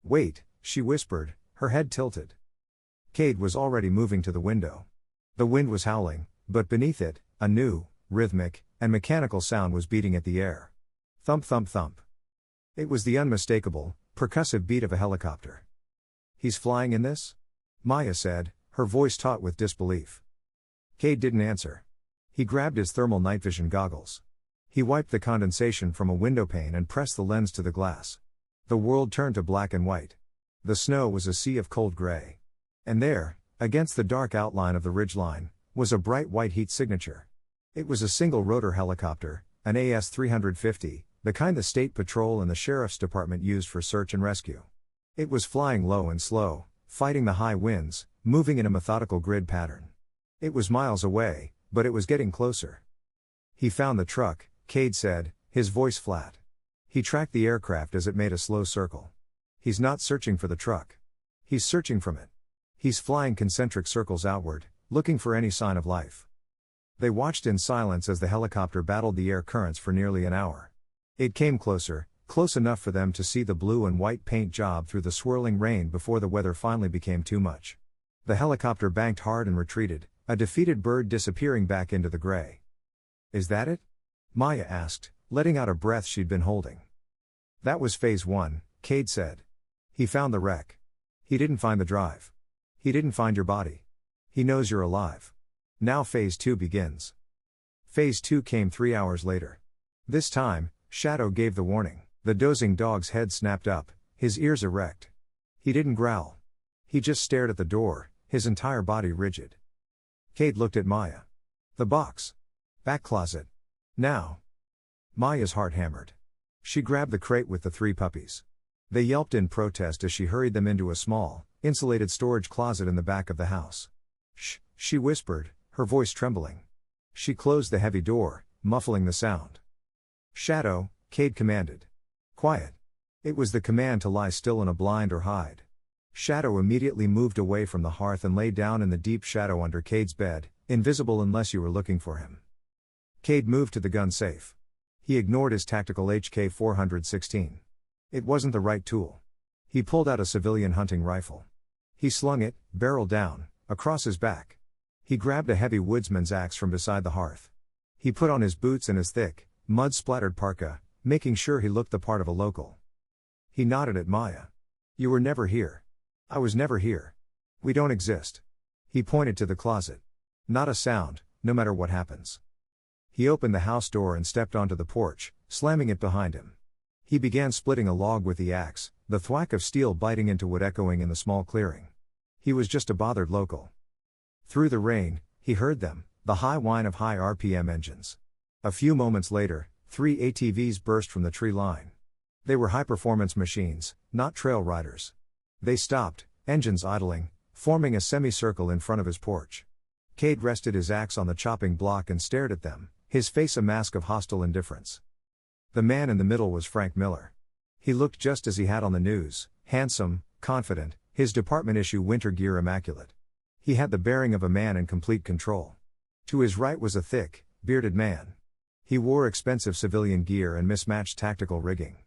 Wait, she whispered, her head tilted. Cade was already moving to the window. The wind was howling, but beneath it, a new, rhythmic, and mechanical sound was beating at the air. Thump thump thump. It was the unmistakable, percussive beat of a helicopter. He's flying in this? Maya said, her voice taut with disbelief. Cade didn't answer. He grabbed his thermal night vision goggles. He wiped the condensation from a window pane and pressed the lens to the glass. The world turned to black and white. The snow was a sea of cold gray. And there, against the dark outline of the ridgeline, was a bright white heat signature. It was a single-rotor helicopter, an AS-350, the kind the State Patrol and the Sheriff's Department used for search and rescue. It was flying low and slow, fighting the high winds, moving in a methodical grid pattern. It was miles away, but it was getting closer. He found the truck, Cade said, his voice flat. He tracked the aircraft as it made a slow circle. He's not searching for the truck. He's searching from it. He's flying concentric circles outward, looking for any sign of life. They watched in silence as the helicopter battled the air currents for nearly an hour. It came closer, close enough for them to see the blue and white paint job through the swirling rain before the weather finally became too much. The helicopter banked hard and retreated, a defeated bird disappearing back into the gray. "Is that it?" Maya asked, letting out a breath she'd been holding. "That was phase 1, Cade said. He found the wreck. He didn't find the drive. He didn't find your body. He knows you're alive. Now phase 2 begins." Phase 2 came 3 hours later. This time, Shadow gave the warning. The dozing dog's head snapped up, his ears erect. He didn't growl. He just stared at the door, his entire body rigid. Cade looked at Maya. "The box. Back closet. Now." Maya's heart hammered. She grabbed the crate with the 3 puppies. They yelped in protest as she hurried them into a small, insulated storage closet in the back of the house. "Shh," she whispered, her voice trembling. She closed the heavy door, muffling the sound. "Shadow," Cade commanded. "Quiet." It was the command to lie still in a blind or hide. Shadow immediately moved away from the hearth and lay down in the deep shadow under Cade's bed, invisible unless you were looking for him. Cade moved to the gun safe. He ignored his tactical HK-416. It wasn't the right tool. He pulled out a civilian hunting rifle. He slung it, barrel down, across his back. He grabbed a heavy woodsman's axe from beside the hearth. He put on his boots and his thick, mud-splattered parka, making sure he looked the part of a local. He nodded at Maya. "You were never here. I was never here. We don't exist." He pointed to the closet. "Not a sound, no matter what happens." He opened the house door and stepped onto the porch, slamming it behind him. He began splitting a log with the axe, the thwack of steel biting into wood echoing in the small clearing. He was just a bothered local. Through the rain, he heard them, the high whine of high RPM engines. A few moments later, 3 ATVs burst from the tree line. They were high-performance machines, not trail riders. They stopped, engines idling, forming a semicircle in front of his porch. Cade rested his axe on the chopping block and stared at them, his face a mask of hostile indifference. The man in the middle was Frank Miller. He looked just as he had on the news, handsome, confident, his department-issue winter gear immaculate. He had the bearing of a man in complete control. To his right was a thick, bearded man. He wore expensive civilian gear and mismatched tactical rigging.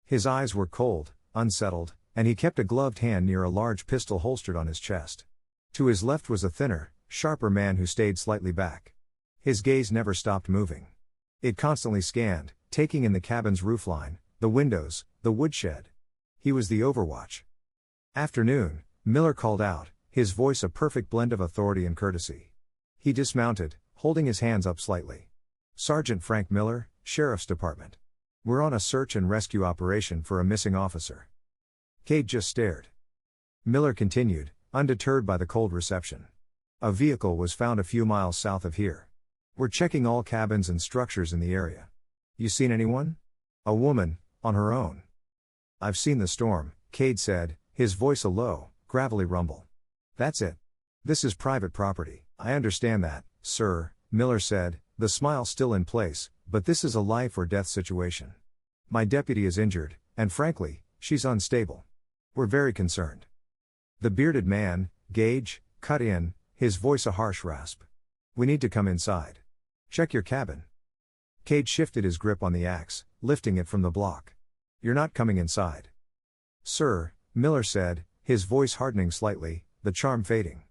His eyes were cold, unsettled, and he kept a gloved hand near a large pistol holstered on his chest. To his left was a thinner, sharper man who stayed slightly back. His gaze never stopped moving. It constantly scanned, taking in the cabin's roofline, the windows, the woodshed. He was the Overwatch. "Afternoon," Miller called out, his voice a perfect blend of authority and courtesy. He dismounted, holding his hands up slightly. "Sergeant Frank Miller, Sheriff's Department. We're on a search and rescue operation for a missing officer." Cade just stared. Miller continued, undeterred by the cold reception. "A vehicle was found a few miles south of here. We're checking all cabins and structures in the area. You seen anyone?" "A woman, on her own." "I've seen the storm," Cade said, his voice a low, gravelly rumble. "That's it. This is private property." "I understand that, sir," Miller said, the smile still in place, "but this is a life or death situation. My deputy is injured, and frankly, she's unstable. We're very concerned." The bearded man, Gage, cut in, his voice a harsh rasp. "We need to come inside. Check your cabin." Cade shifted his grip on the axe, lifting it from the block. "You're not coming inside." "Sir," Miller said, his voice hardening slightly, the charm fading.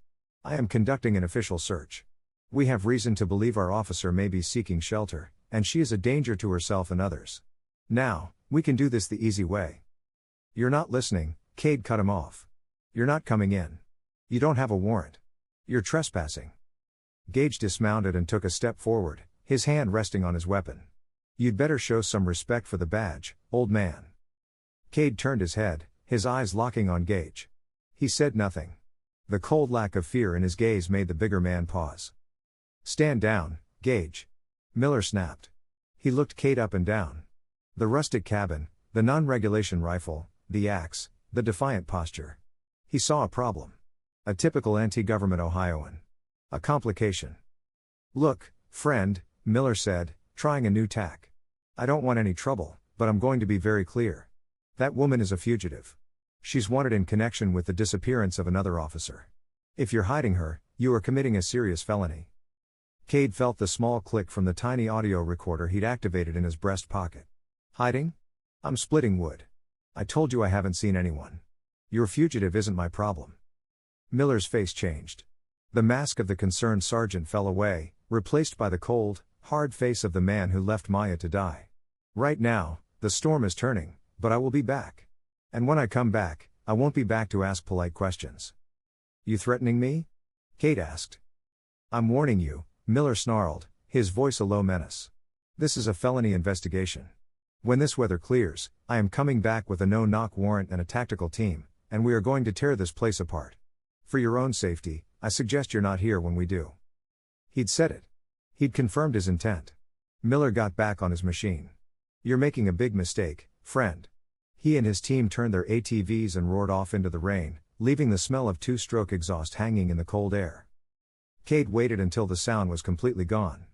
"I am conducting an official search. We have reason to believe our officer may be seeking shelter, and she is a danger to herself and others. Now, we can do this the easy way." "You're not listening," Cade cut him off. "You're not coming in. You don't have a warrant. You're trespassing." Gage dismounted and took a step forward, his hand resting on his weapon. "You'd better show some respect for the badge, old man." Cade turned his head, his eyes locking on Gage. He said nothing. The cold lack of fear in his gaze made the bigger man pause. "Stand down, Gage," Miller snapped. He looked Cade up and down. The rustic cabin, the non-regulation rifle, the axe, the defiant posture. He saw a problem. A typical anti-government Ohioan. A complication. "Look, friend," Miller said, trying a new tack. "I don't want any trouble, but I'm going to be very clear. That woman is a fugitive. She's wanted in connection with the disappearance of another officer. If you're hiding her, you are committing a serious felony." Cade felt the small click from the tiny audio recorder he'd activated in his breast pocket. Hiding? I'm splitting wood. I told you I haven't seen anyone. Your fugitive isn't my problem. Miller's face changed. The mask of the concerned sergeant fell away, replaced by the cold, hard face of the man who left Maya to die. Right now, the storm is turning, but I will be back. And when I come back, I won't be back to ask polite questions. You threatening me? Cade asked. I'm warning you, Miller snarled, his voice a low menace. This is a felony investigation. When this weather clears, I am coming back with a no-knock warrant and a tactical team, and we are going to tear this place apart. For your own safety, I suggest you're not here when we do. He'd said it. He'd confirmed his intent. Miller got back on his machine. You're making a big mistake, friend. He and his team turned their ATVs and roared off into the rain, leaving the smell of two-stroke exhaust hanging in the cold air. Cade waited until the sound was completely gone.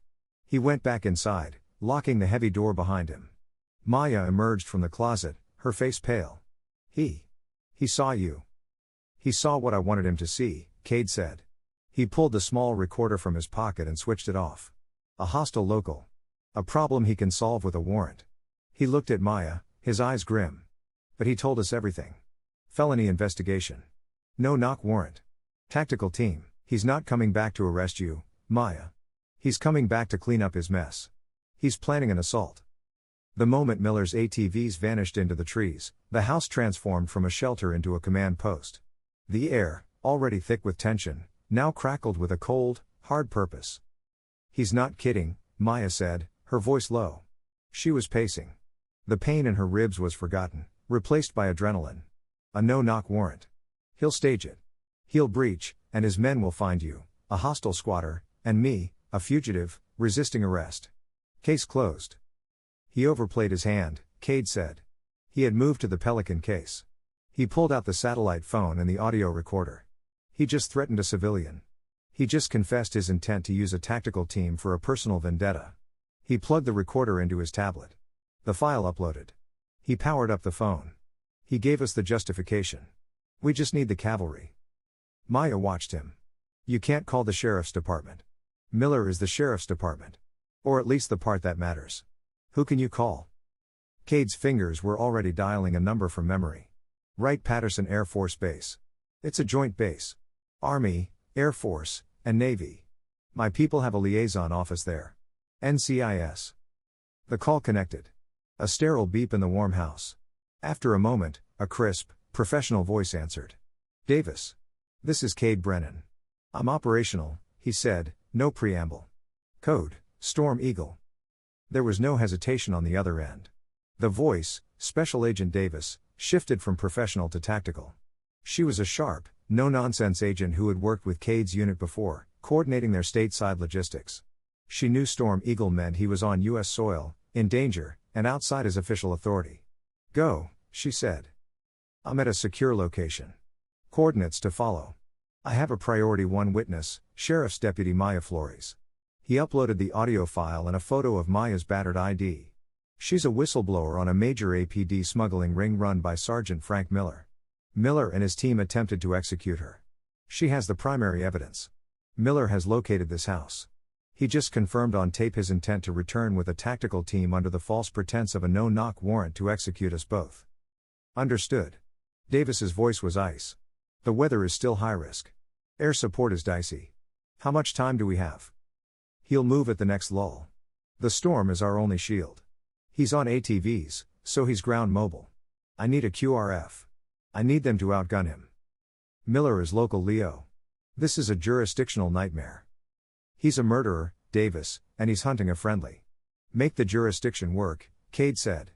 He went back inside, locking the heavy door behind him. Maya emerged from the closet, her face pale. He saw you. He saw what I wanted him to see, Cade said. He pulled the small recorder from his pocket and switched it off. A hostile local. A problem he can solve with a warrant. He looked at Maya, his eyes grim. But he told us everything. Felony investigation. No-knock warrant. Tactical team. He's not coming back to arrest you, Maya. He's coming back to clean up his mess. He's planning an assault. The moment Miller's ATVs vanished into the trees, the house transformed from a shelter into a command post. The air, already thick with tension, now crackled with a cold, hard purpose. He's not kidding, Maya said, her voice low. She was pacing. The pain in her ribs was forgotten, replaced by adrenaline. A no-knock warrant. He'll stage it. He'll breach, and his men will find you, a hostile squatter, and me, a fugitive, resisting arrest. Case closed. He overplayed his hand, Cade said. He had moved to the Pelican case. He pulled out the satellite phone and the audio recorder. He just threatened a civilian. He just confessed his intent to use a tactical team for a personal vendetta. He plugged the recorder into his tablet. The file uploaded. He powered up the phone. He gave us the justification. We just need the cavalry. Maya watched him. You can't call the sheriff's department. Miller is the sheriff's department. Or at least the part that matters. Who can you call? Cade's fingers were already dialing a number from memory. Wright-Patterson Air Force Base. It's a joint base. Army, Air Force, and Navy. My people have a liaison office there. NCIS. The call connected. A sterile beep in the warm house. After a moment, a crisp, professional voice answered. Davis. This is Cade Brennan. I'm operational, he said, no preamble. Code, Storm Eagle. There was no hesitation on the other end. The voice, Special Agent Davis, shifted from professional to tactical. She was a sharp, no-nonsense agent who had worked with Cade's unit before, coordinating their stateside logistics. She knew Storm Eagle meant he was on U.S. soil, in danger, and outside his official authority. Go, she said. I'm at a secure location. Coordinates to follow. I have a priority 1 witness, Sheriff's Deputy Maya Flores. He uploaded the audio file and a photo of Maya's battered ID. She's a whistleblower on a major APD smuggling ring run by Sergeant Frank Miller. Miller and his team attempted to execute her. She has the primary evidence. Miller has located this house. He just confirmed on tape his intent to return with a tactical team under the false pretense of a no-knock warrant to execute us both. Understood. Davis's voice was ice. The weather is still high risk. Air support is dicey. How much time do we have? He'll move at the next lull. The storm is our only shield. He's on ATVs, so he's ground mobile. I need a QRF. I need them to outgun him. Miller is local Leo. This is a jurisdictional nightmare. He's a murderer, Davis, and he's hunting a friendly. Make the jurisdiction work, Cade said.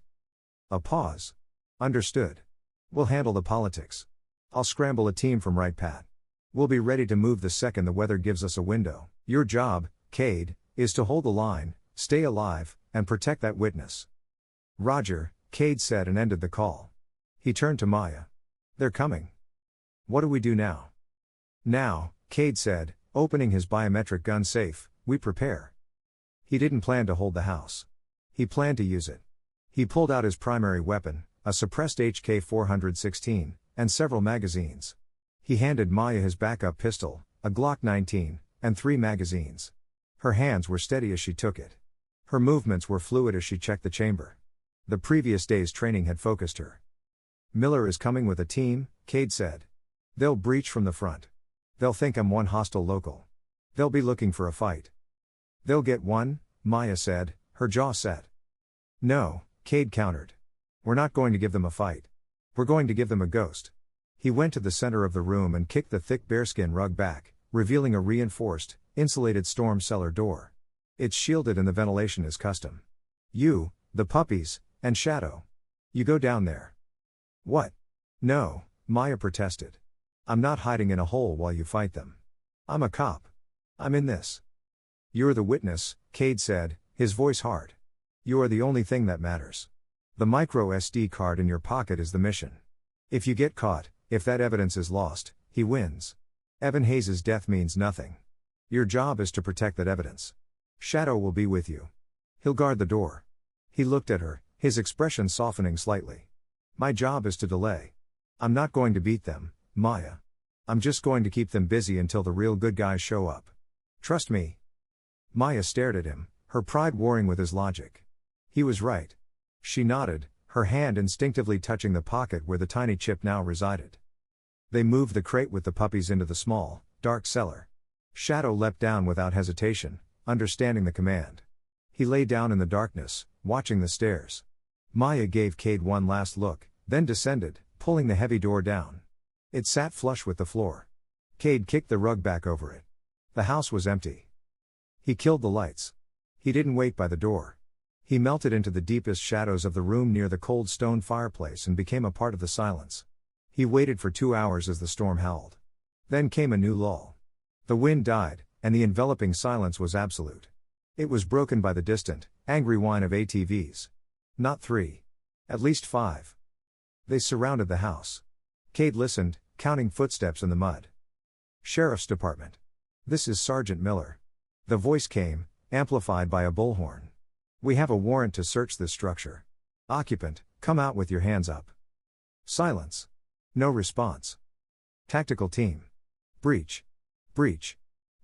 A pause. Understood. We'll handle the politics. I'll scramble a team from Wright-Pat. We'll be ready to move the second the weather gives us a window. Your job, Cade, is to hold the line, stay alive, and protect that witness. Roger, Cade said and ended the call. He turned to Maya. They're coming. What do we do now? Now, Cade said, opening his biometric gun safe, we prepare. He didn't plan to hold the house. He planned to use it. He pulled out his primary weapon, a suppressed HK-416, and several magazines. He handed Maya his backup pistol, a Glock 19, and 3 magazines. Her hands were steady as she took it. Her movements were fluid as she checked the chamber. The previous day's training had focused her. Miller is coming with a team, Cade said. They'll breach from the front. They'll think I'm one hostile local. They'll be looking for a fight. They'll get one, Maya said, her jaw set. No, Cade countered. We're not going to give them a fight. We're going to give them a ghost. He went to the center of the room and kicked the thick bearskin rug back, revealing a reinforced, insulated storm cellar door. It's shielded and the ventilation is custom. You, the puppies, and Shadow. You go down there. What? No, Maya protested. I'm not hiding in a hole while you fight them. I'm a cop. I'm in this. You're the witness, Cade said, his voice hard. You are the only thing that matters. The micro SD card in your pocket is the mission. If you get caught, if that evidence is lost, he wins. Evan Hayes' death means nothing. Your job is to protect that evidence. Shadow will be with you. He'll guard the door. He looked at her, his expression softening slightly. My job is to delay. I'm not going to beat them, Maya. I'm just going to keep them busy until the real good guys show up. Trust me. Maya stared at him, her pride warring with his logic. He was right. She nodded, her hand instinctively touching the pocket where the tiny chip now resided. They moved the crate with the puppies into the small, dark cellar. Shadow leapt down without hesitation, understanding the command. He lay down in the darkness, watching the stairs. Maya gave Cade one last look, then descended, pulling the heavy door down. It sat flush with the floor. Cade kicked the rug back over it. The house was empty. He killed the lights. He didn't wait by the door. He melted into the deepest shadows of the room near the cold stone fireplace and became a part of the silence. He waited for 2 hours as the storm howled. Then came a new lull. The wind died, and the enveloping silence was absolute. It was broken by the distant, angry whine of ATVs. Not 3. At least 5. They surrounded the house. Cade listened, counting footsteps in the mud. Sheriff's Department. This is Sergeant Miller. The voice came, amplified by a bullhorn. We have a warrant to search this structure. Occupant, come out with your hands up. Silence. No response. Tactical team. Breach. Breach.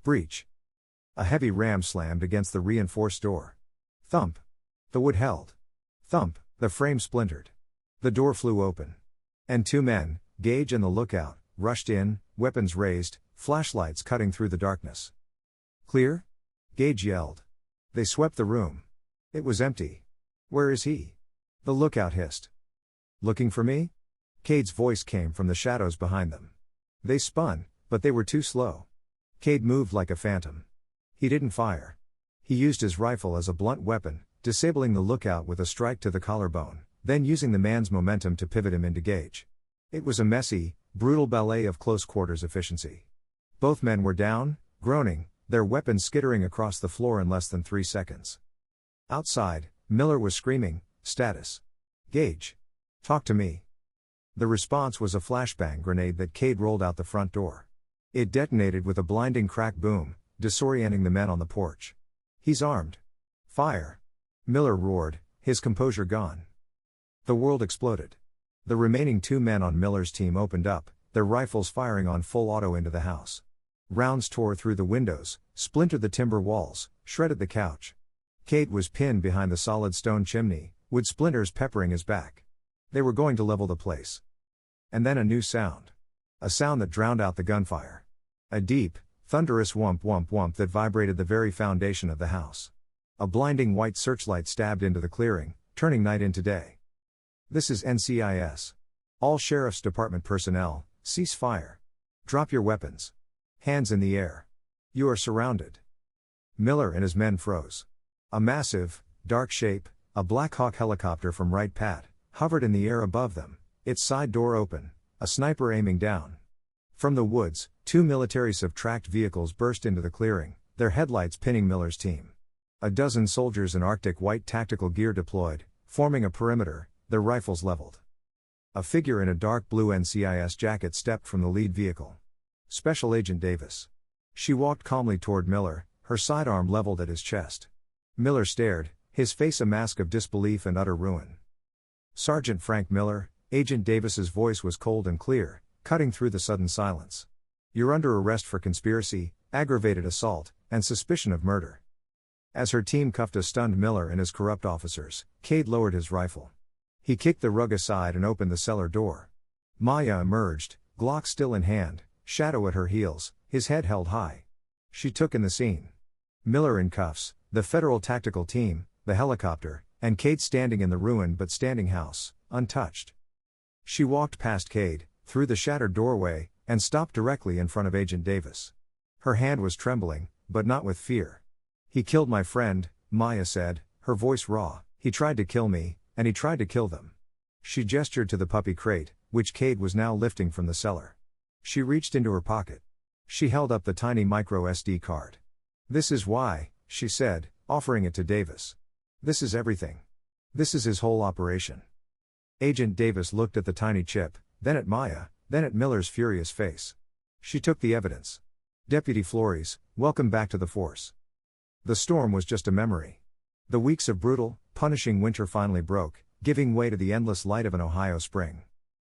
Breach. A heavy ram slammed against the reinforced door. Thump. The wood held. Thump, the frame splintered. The door flew open. And 2 men, Gage and the lookout, rushed in, weapons raised, flashlights cutting through the darkness. Clear? Gage yelled. They swept the room. It was empty. Where is he? The lookout hissed. Looking for me? Cade's voice came from the shadows behind them. They spun, but they were too slow. Cade moved like a phantom. He didn't fire. He used his rifle as a blunt weapon, disabling the lookout with a strike to the collarbone, then using the man's momentum to pivot him into Gage. It was a messy, brutal ballet of close quarters efficiency. Both men were down, groaning, their weapons skittering across the floor in less than 3 seconds. Outside, Miller was screaming, status. Gage. Talk to me. The response was a flashbang grenade that Cade rolled out the front door. It detonated with a blinding crack boom, disorienting the men on the porch. He's armed. Fire. Miller roared, his composure gone. The world exploded. The remaining 2 men on Miller's team opened up, their rifles firing on full auto into the house. Rounds tore through the windows, splintered the timber walls, shredded the couch. Cade was pinned behind the solid stone chimney, wood splinters peppering his back. They were going to level the place. And then a new sound. A sound that drowned out the gunfire. A deep, thunderous whump whump whump that vibrated the very foundation of the house. A blinding white searchlight stabbed into the clearing, turning night into day. This is NCIS. All Sheriff's Department personnel, cease fire. Drop your weapons. Hands in the air. You are surrounded. Miller and his men froze. A massive, dark shape, a Black Hawk helicopter from Wright Pat, hovered in the air above them, its side door open, a sniper aiming down. From the woods, 2 military subtract vehicles burst into the clearing, their headlights pinning Miller's team. A dozen soldiers in Arctic white tactical gear deployed, forming a perimeter, their rifles leveled. A figure in a dark blue NCIS jacket stepped from the lead vehicle. Special Agent Davis. She walked calmly toward Miller, her sidearm leveled at his chest. Miller stared, his face a mask of disbelief and utter ruin. Sergeant Frank Miller, Agent Davis's voice was cold and clear, cutting through the sudden silence. You're under arrest for conspiracy, aggravated assault, and suspicion of murder. As her team cuffed a stunned Miller and his corrupt officers, Cade lowered his rifle. He kicked the rug aside and opened the cellar door. Maya emerged, Glock still in hand, Shadow at her heels, his head held high. She took in the scene. Miller in cuffs, the federal tactical team, the helicopter, and Cade standing in the ruined but standing house, untouched. She walked past Cade, through the shattered doorway, and stopped directly in front of Agent Davis. Her hand was trembling, but not with fear. "He killed my friend," Maya said, her voice raw. "He tried to kill me, and he tried to kill them." She gestured to the puppy crate, which Cade was now lifting from the cellar. She reached into her pocket. She held up the tiny micro SD card. "This is why," she said, offering it to Davis. "This is everything. This is his whole operation." Agent Davis looked at the tiny chip, then at Maya, then at Miller's furious face. She took the evidence. "Deputy Flores, welcome back to the force." The storm was just a memory. The weeks of brutal, punishing winter finally broke, giving way to the endless light of an Ohio spring.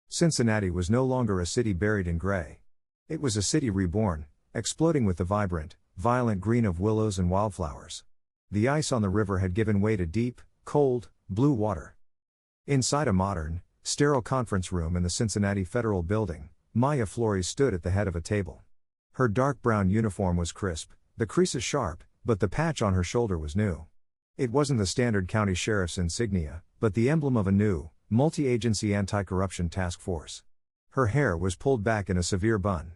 Cincinnati was no longer a city buried in gray. It was a city reborn, exploding with the vibrant, violent green of willows and wildflowers. The ice on the river had given way to deep, cold, blue water. Inside a modern, sterile conference room in the Cincinnati Federal Building, Maya Flores stood at the head of a table. Her dark brown uniform was crisp, the creases sharp, but the patch on her shoulder was new. It wasn't the standard county sheriff's insignia, but the emblem of a new, multi-agency anti-corruption task force. Her hair was pulled back in a severe bun.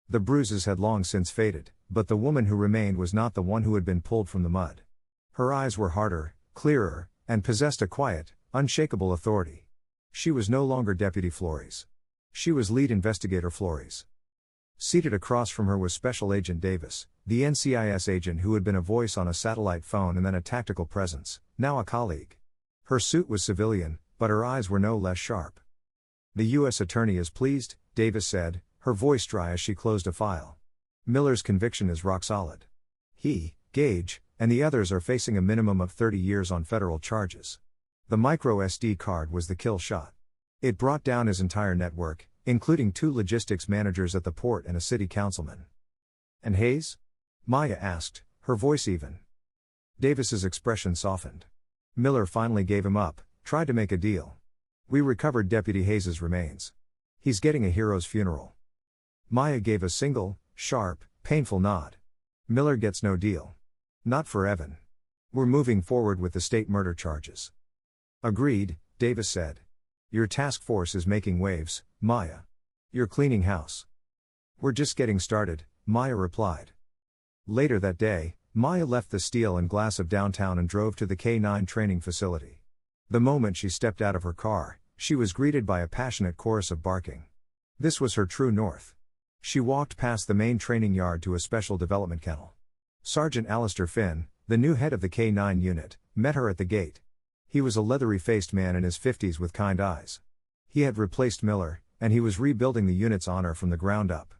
The bruises had long since faded, but the woman who remained was not the one who had been pulled from the mud. Her eyes were harder, clearer, and possessed a quiet, unshakable authority. She was no longer Deputy Flores. She was Lead Investigator Flores. Seated across from her was Special Agent Davis, the NCIS agent who had been a voice on a satellite phone and then a tactical presence, now a colleague. Her suit was civilian, but her eyes were no less sharp. "The U.S. Attorney is pleased," Davis said, her voice dry as she closed a file. "Miller's conviction is rock solid. He, Gage, and the others are facing a minimum of 30 years on federal charges." The micro SD card was the kill shot. It brought down his entire network, including 2 logistics managers at the port and a city councilman. "And Hayes?" Maya asked, her voice even. Davis's expression softened. "Miller finally gave him up, tried to make a deal. We recovered Deputy Hayes's remains. He's getting a hero's funeral." Maya gave a single, sharp, painful nod. "Miller gets no deal. Not for Evan. We're moving forward with the state murder charges." "Agreed," Davis said. "Your task force is making waves, Maya. You're cleaning house." "We're just getting started," Maya replied. Later that day, Maya left the steel and glass of downtown and drove to the K-9 training facility. The moment she stepped out of her car, she was greeted by a passionate chorus of barking. This was her true north. She walked past the main training yard to a special development kennel. Sergeant Alistair Finn, the new head of the K-9 unit, met her at the gate. He was a leathery-faced man in his 50s with kind eyes. He had replaced Miller, and he was rebuilding the unit's honor from the ground up.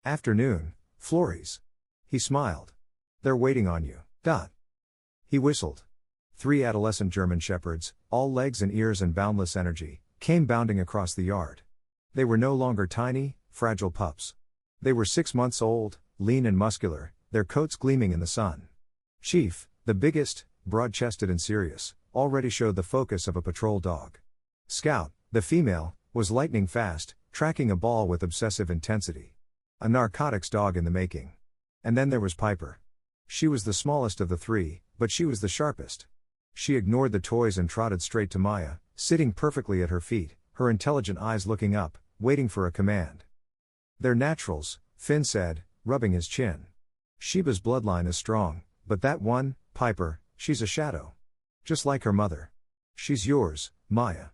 "Afternoon, Flores." He smiled. "They're waiting on you. He whistled. 3 adolescent German shepherds, all legs and ears and boundless energy, came bounding across the yard. They were no longer tiny, fragile pups. They were 6 months old, lean and muscular, their coats gleaming in the sun. Chief, the biggest, broad-chested and serious, already showed the focus of a patrol dog. Scout, the female, was lightning fast, tracking a ball with obsessive intensity. A narcotics dog in the making. And then there was Piper. She was the smallest of the 3, but she was the sharpest. She ignored the toys and trotted straight to Maya, sitting perfectly at her feet, her intelligent eyes looking up, waiting for a command. "They're naturals," Finn said, rubbing his chin. "Sheba's bloodline is strong, but that one, Piper, she's a shadow. Just like her mother. She's yours, Maya.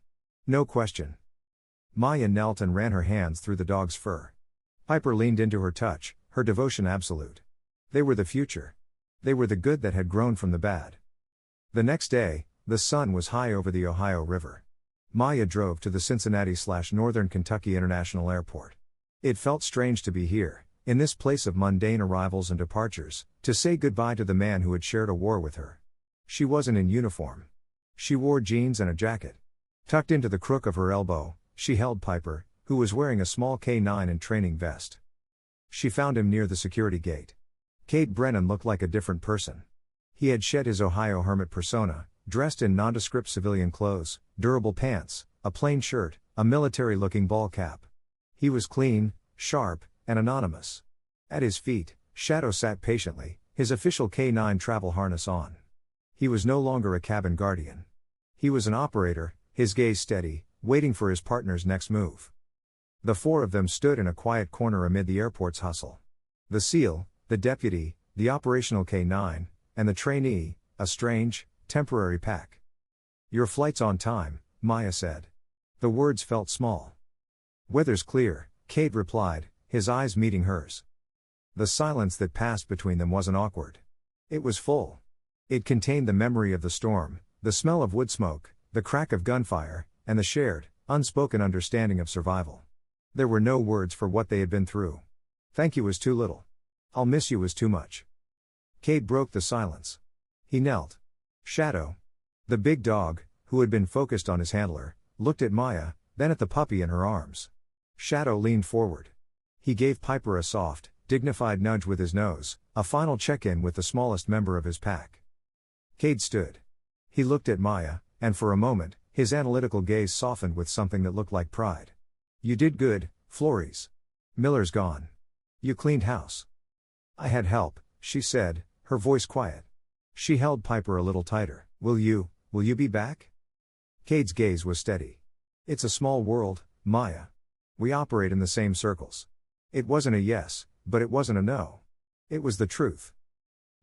No question." Maya knelt and ran her hands through the dog's fur. Piper leaned into her touch, her devotion absolute. They were the future. They were the good that had grown from the bad. The next day, the sun was high over the Ohio River. Maya drove to the Cincinnati/Northern Kentucky International Airport. It felt strange to be here, in this place of mundane arrivals and departures, to say goodbye to the man who had shared a war with her. She wasn't in uniform. She wore jeans and a jacket. Tucked into the crook of her elbow, she held Piper, who was wearing a small K-9 and training vest. She found him near the security gate. Cade Brennan looked like a different person. He had shed his Ohio hermit persona, dressed in nondescript civilian clothes, durable pants, a plain shirt, a military-looking ball cap. He was clean, sharp, and anonymous. At his feet, Shadow sat patiently, his official K9 travel harness on. He was no longer a cabin guardian. He was an operator, his gaze steady, waiting for his partner's next move. The four of them stood in a quiet corner amid the airport's hustle. The SEAL, the deputy, the operational K9, and the trainee, a strange, temporary pack. "Your flight's on time," Maya said. The words felt small. "Weather's clear," Cade replied, his eyes meeting hers. The silence that passed between them wasn't awkward. It was full. It contained the memory of the storm, the smell of wood smoke, the crack of gunfire, and the shared, unspoken understanding of survival. There were no words for what they had been through. "Thank you was too little. I'll miss you was too much." Cade broke the silence. He knelt. Shadow, the big dog, who had been focused on his handler, looked at Maya, then at the puppy in her arms. Shadow leaned forward. He gave Piper a soft, dignified nudge with his nose, a final check-in with the smallest member of his pack. Cade stood. He looked at Maya, and for a moment, his analytical gaze softened with something that looked like pride. "You did good, Flores. Miller's gone. You cleaned house." "I had help," she said, her voice quiet. She held Piper a little tighter. Will you be back?" Cade's gaze was steady. "It's a small world, Maya. We operate in the same circles." It wasn't a yes, but it wasn't a no. It was the truth.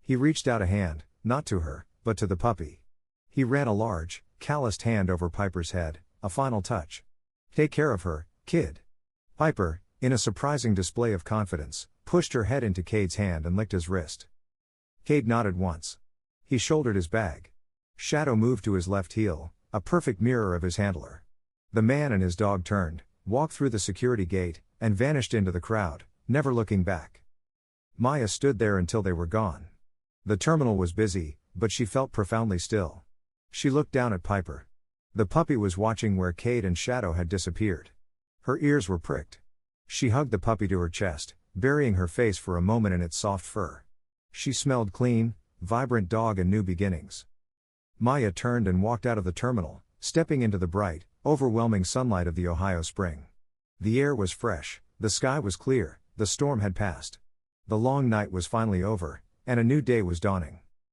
He reached out a hand, not to her, but to the puppy. He ran a large, calloused hand over Piper's head, a final touch. "Take care of her, kid." Piper, in a surprising display of confidence, pushed her head into Cade's hand and licked his wrist. Cade nodded once. He shouldered his bag. Shadow moved to his left heel, a perfect mirror of his handler. The man and his dog turned, walked through the security gate, and vanished into the crowd, never looking back. Maya stood there until they were gone. The terminal was busy, but she felt profoundly still. She looked down at Piper. The puppy was watching where Cade and Shadow had disappeared. Her ears were pricked. She hugged the puppy to her chest, burying her face for a moment in its soft fur. She smelled clean, vibrant dog and new beginnings. Maya turned and walked out of the terminal, stepping into the bright, overwhelming sunlight of the Ohio spring. The air was fresh, the sky was clear, the storm had passed. The long night was finally over, and a new day was dawning.